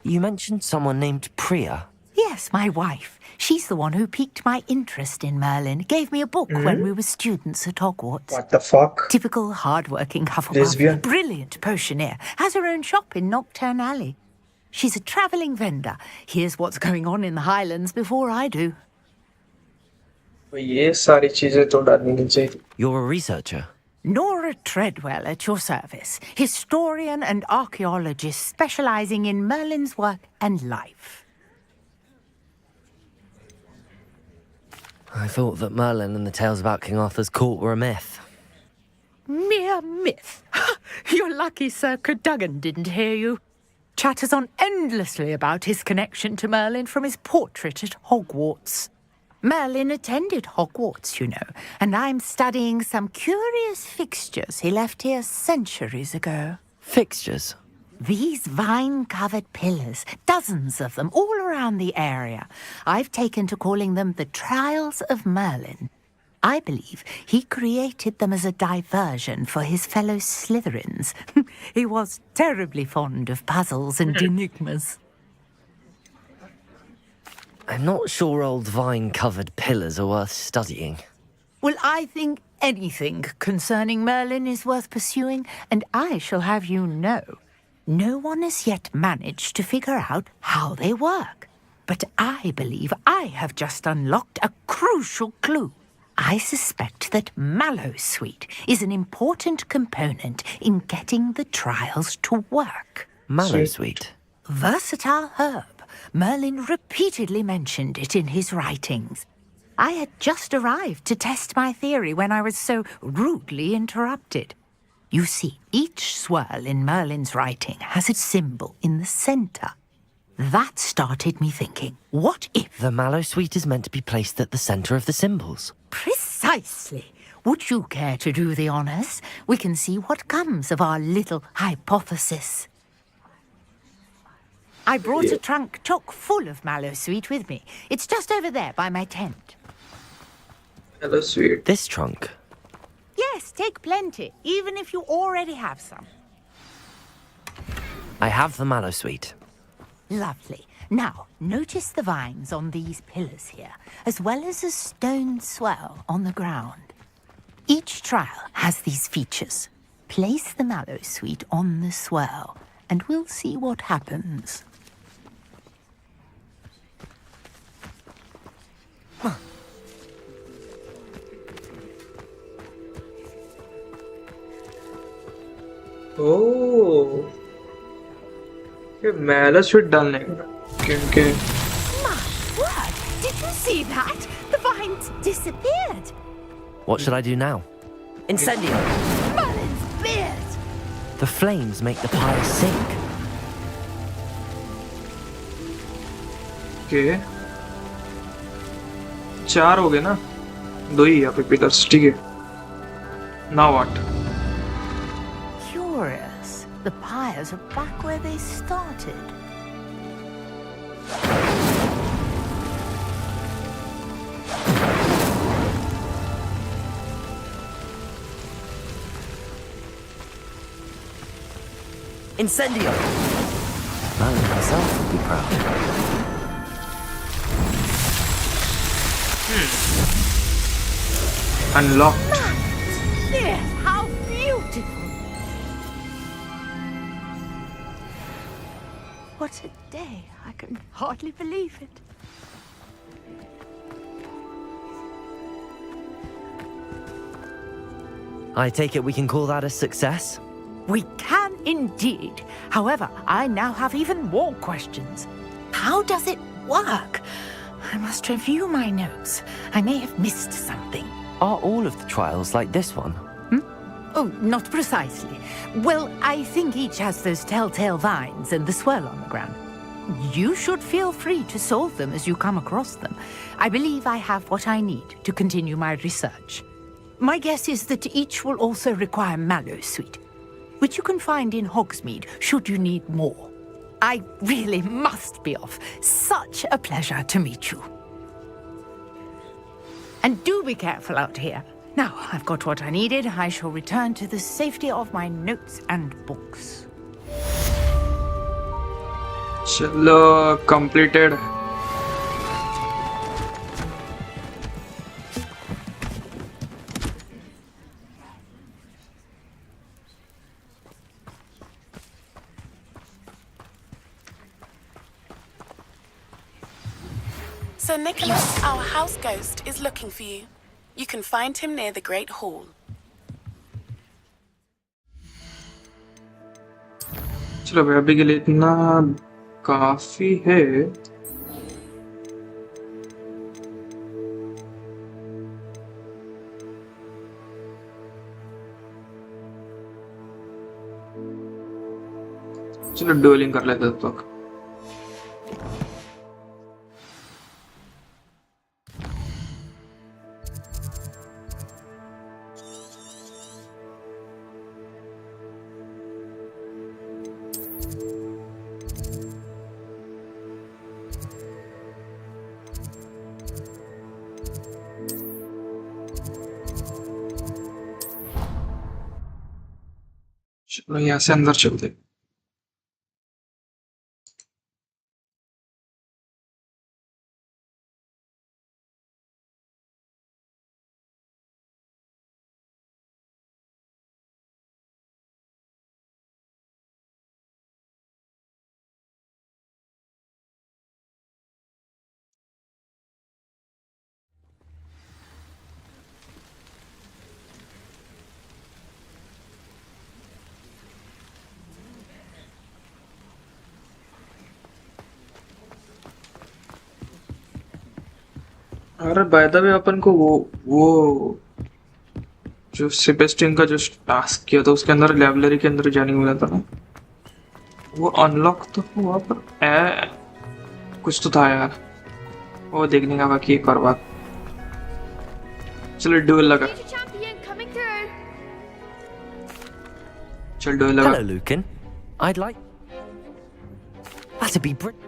You mentioned someone named Priya. Yes, my wife. She's the one who piqued my interest in Merlin. Gave me a book when we were students at Hogwarts. What the fuck? Typical hard-working Hufflepuff. Lesbian? Brilliant potioneer. Has her own shop in Nocturne Alley. She's a travelling vendor. Hears what's going on in the Highlands before I do. ये सारी चीजें तो डालनी नहीं चाहिए You're a researcher? Nora Treadwell at your service. Historian and archaeologist specialising in Merlin's work and life. I thought that Merlin and the tales about King Arthur's court were a myth. Mere myth. You're lucky Sir Cadogan didn't hear you. Chatters on endlessly about his connection to Merlin from his portrait at Hogwarts. Merlin attended Hogwarts, you know, and I'm studying some curious fixtures he left here centuries ago. Fixtures? These vine-covered pillars, dozens of them, all around the area. I've taken to calling them the Trials of Merlin. I believe he created them as a diversion for his fellow Slytherins. He was terribly fond of puzzles and enigmas. I'm not sure old vine-covered pillars are worth studying. Well, I think anything concerning Merlin is worth pursuing, and I shall have you know, no one has yet managed to figure out how they work. But I believe I have just unlocked a crucial clue. I suspect that Mallowsweet is an important component in getting the trials to work. Mallowsweet? Versatile herb. Merlin repeatedly mentioned it in his writings. I had just arrived to test my theory when I was so rudely interrupted. You see, each swirl in Merlin's writing has its symbol in the centre. That started me thinking, what if... The Mallowsweet is meant to be placed at the centre of the symbols. Precisely. Would you care to do the honours? We can see what comes of our little hypothesis. I brought a trunk chock full of Mallowsweet with me. It's just over there by my tent. Mallowsweet. This trunk? Yes, take plenty, even if you already have some. I have the Mallowsweet. Lovely. Now, notice the vines on these pillars here, as well as a stone swell on the ground. Each trial has these features. Place the Mallowsweet on the swell, and we'll see what happens. ओह ये Mallowsweet डालने का क्योंकि My word! Did you see that? The vines disappeared. What should I do now? Incendio! Merlin's beard! The flames make the pyre sink. के 4 हो गए ना 2 ही यहाँ पे पिलर्स ठीक है now what Curious. The pyres are back where they started. Incendio! Merlin himself would be proud. Unlocked. Yes, how beautiful! What a day. I can hardly believe it. I take it we can call that a success? We can indeed. However, I now have even more questions. How does it work? I must review my notes. I may have missed something. Are all of the trials like this one? Oh, not precisely. Well, I think each has those telltale vines and the swirl on the ground. You should feel free to solve them as you come across them. I believe I have what I need to continue my research. My guess is that each will also require mallow sweet, which you can find in Hogsmeade should you need more. I really must be off. Such a pleasure to meet you. And do be careful out here. Now, I've got what I needed. I shall return to the safety of my notes and books. Chalo, completed. Sir Nicholas, our house ghost, is looking for you. You can find him near the Great Hall. चलो भाई अभी के लिए इतना काफी है. चलो डुएलिंग कर लेते हैं तब तक. चलो यहाँ से अंदर चलते. अरे बाय द वे अपन को वो जो सेबेस्टियन का जो टास्क किया था उसके अंदर लाइब्रेरी के अंदर जाने वाला था ना, वो अनलॉक तो हुआ पर कुछ तो था यार, वो देखने का बाकी एक और बात. चलो डुएल लगा. चल डुएल लगा. Hello, Lucan. I'd like... That'd be brilliant.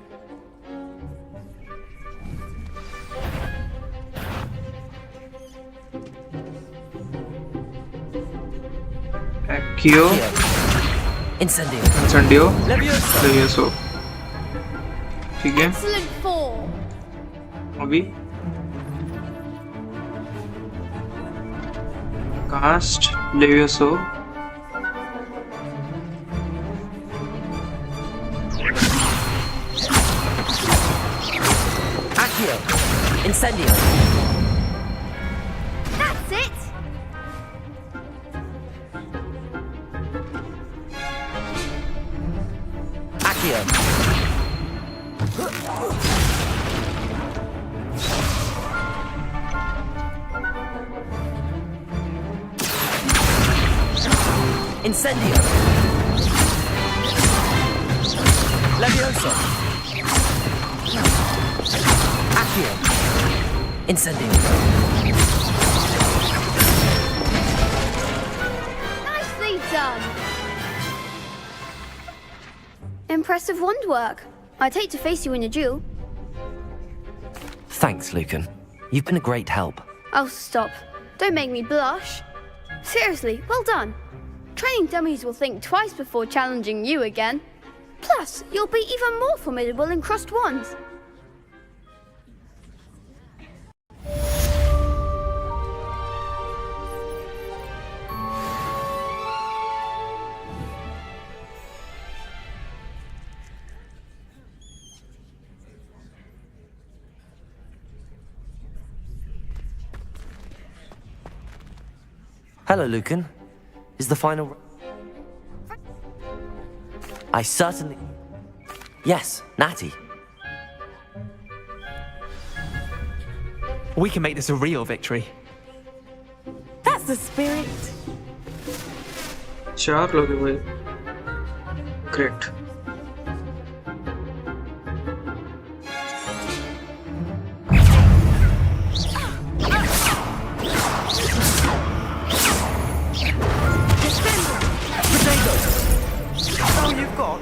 Accio. Incendio. Incendio. Levioso. Levioso. ठीक है. Excellent form. अभी. Cast. Levioso. Accio. Incendio. That's it. Accio. Incendio. Levioso. Accio. Incendio. Nicely done. Impressive wand work. I'd hate to face you in a duel. Thanks, Lucan. You've been a great help. Oh, stop. Don't make me blush. Seriously, well done. Training dummies will think twice before challenging you again. Plus, you'll be even more formidable in crossed wands. Hello, Lucan. Is the final... I certainly... Yes, Natty. We can make this a real victory. That's the spirit. 4 लोग हैं भाई. Great. All you've got.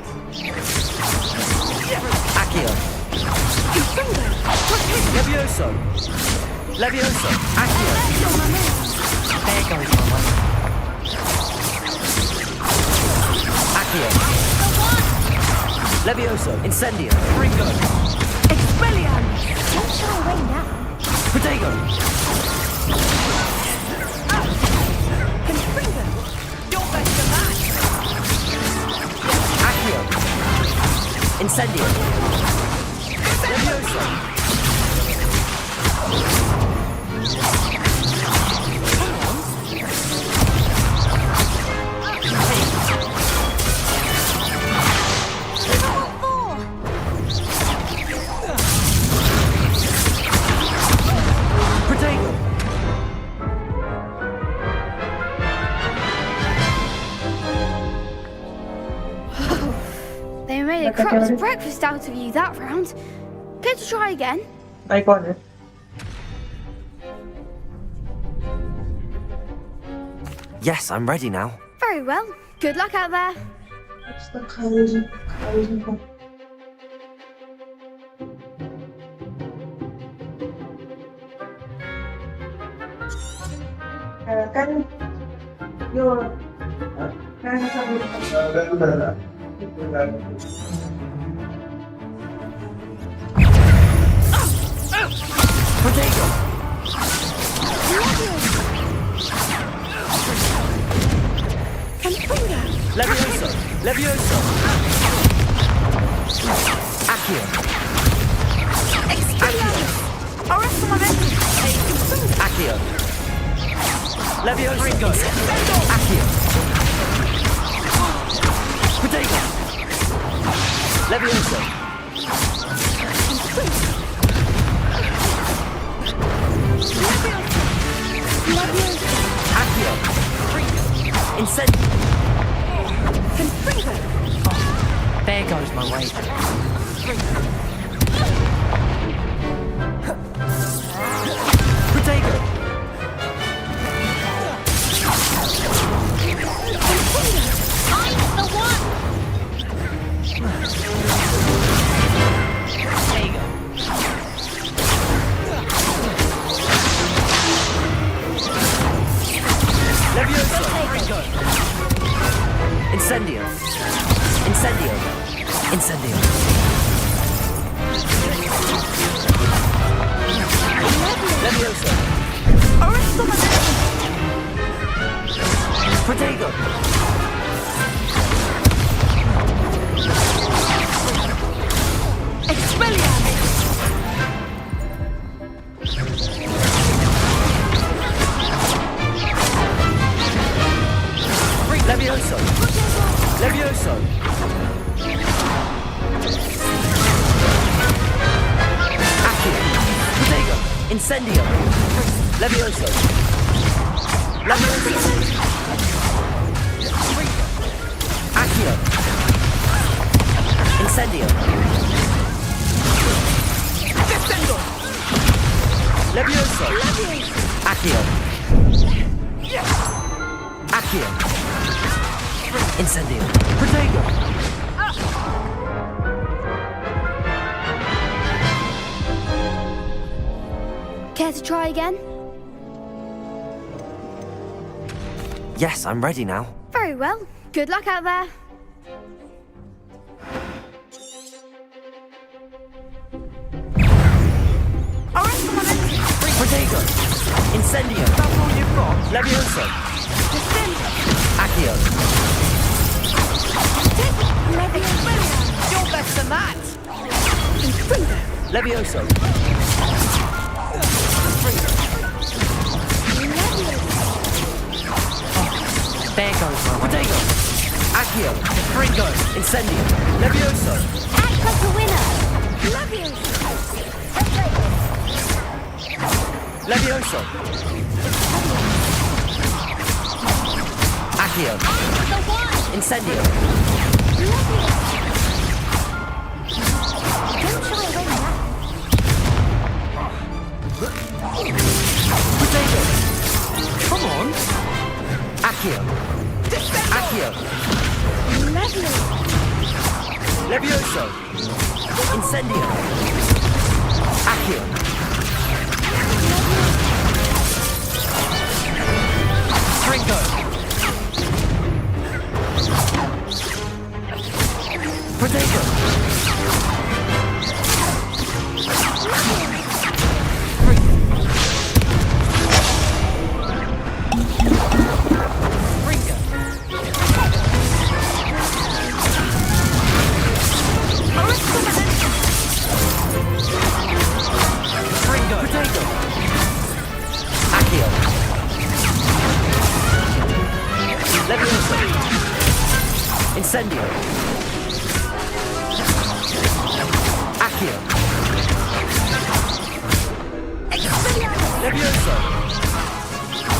Accio. Levioso. Levioso. Accio. There goes my money. Accio. Levioso. Incendio. Ringo. Expelliarmus! Don't shy away now. Protego. Confringo! Don't bet your match! Accio. Incendio. Levioso. Protego. They made a croc's breakfast out of you that round. Care to try again? Icon है. Yes, I'm ready now. Very well. Good luck out there. Kan Protego. Levioso. Levioso. Accio. Accio. Levioso. Ringo. Accio. Protego. Levioso. Accio. Incendio. There goes my weight. Protego. I'm the one! There you go. Levioso. Incendio. Incendio. Incendio. Levioso. Protego. Expelliarmus! Levioso. Levioso. Accio. Protego. Incendio. Levioso. Levioso. Accio. Incendio. Descendo! Levioso. Accio. Accio. Incendio. Protego. Care to try again? Yes, I'm ready now. Very Very well. Good luck out there. Protego! Incendio! That's all you've got? Levioso! Accio! You're better than that! Levioso! There goes my Protego! Accio! Fringo! Incendio! Levioso! Act like a winner. Levioso. Levioso! Accio! Incendio! Potato! Come on! Accio! Accio! Levioso! Incendio! Accio! Fringo! Potato! Fringo! Potato! Accio! Levioso! Incendio! Accio! Levioso!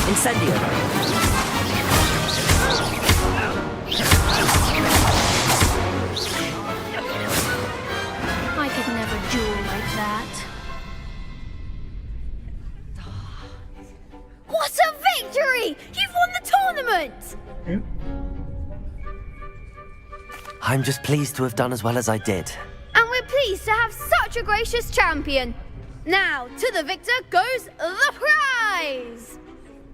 Incendio! I could never duel like that. What a victory! You've won the tournament! I'm just pleased to have done as well as I did. And we're pleased to have such a gracious champion. Now, to the victor goes the prize!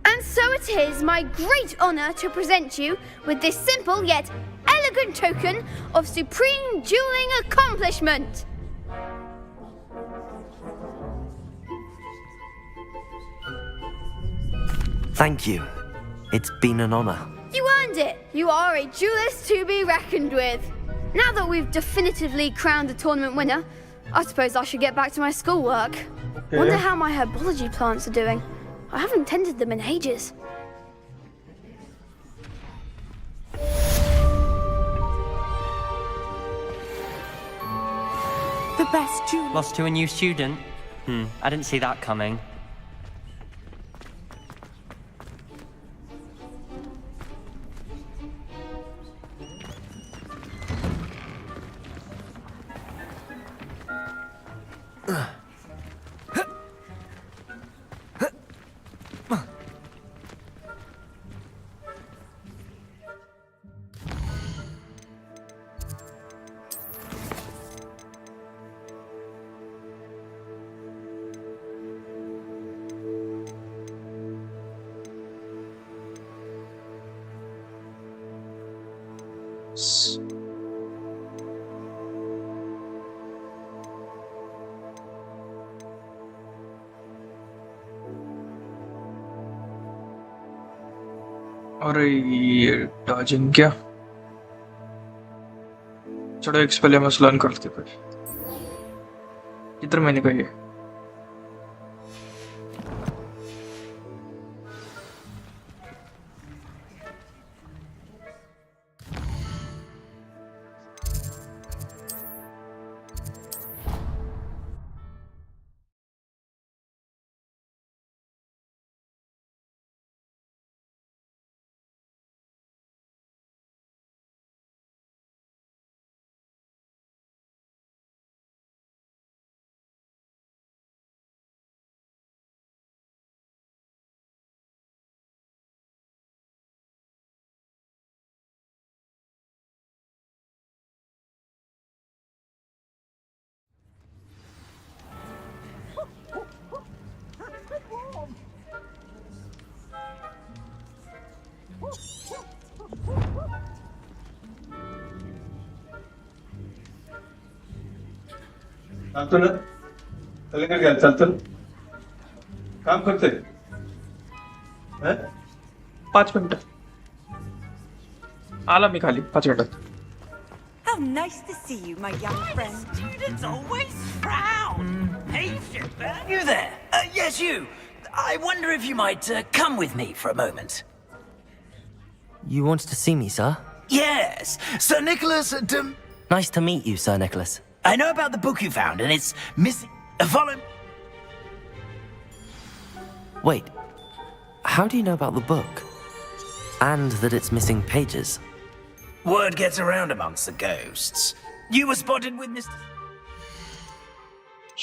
And so it is my great honor to present you with this simple yet elegant token of supreme dueling accomplishment. Thank you. It's been an honor. You earned it. You are a duelist to be reckoned with. Now that we've definitively crowned the tournament winner, I suppose I should get back to my schoolwork. Wonder how my herbology plants are doing. I haven't tended them in ages. The best June. Lost to a new student? I didn't see that coming. अरे ये dodging क्या चलो एक spell हम learn करते हैं कितने महीने का ये सांगतो ना कलिंगड घ्यायला चालतं काम करतोय 5 मिनिटं आला मी खाली 5 मिनिटात. How nice to see you, my young friend. Students always frown. Hey, Shipper. You there? Yes, you. I wonder if you might come with me for a moment. You wanted to see me, sir? Yes, Sir Nicholas. Nice to meet you, Sir Nicholas. I know about the book you found, and it's missing. Follow. Wait, how do you know about the book? And that it's missing pages? Word gets around amongst the ghosts. You were spotted with Mr.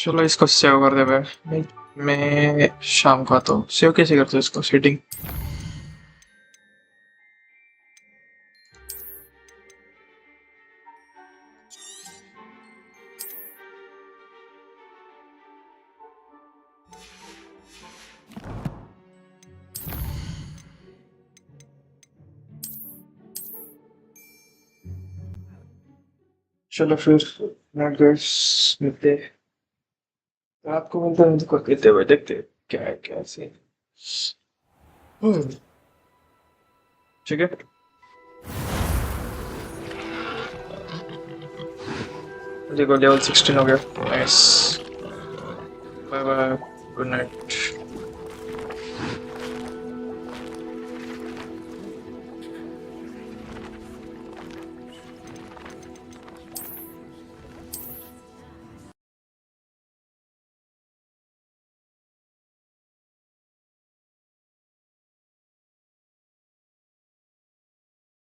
चलो इसको save कर दे भाई. मैं शाम को आता हूँ. Save कैसे करते हो इसको? सेटिंग. चलो फिर गाइस मिलते हैं. आपको मिलता है तो कहते हुए देखते क्या है क्या सीन. ठीक है. देखो लेवल 16 हो गया. Nice. Bye bye. Good night.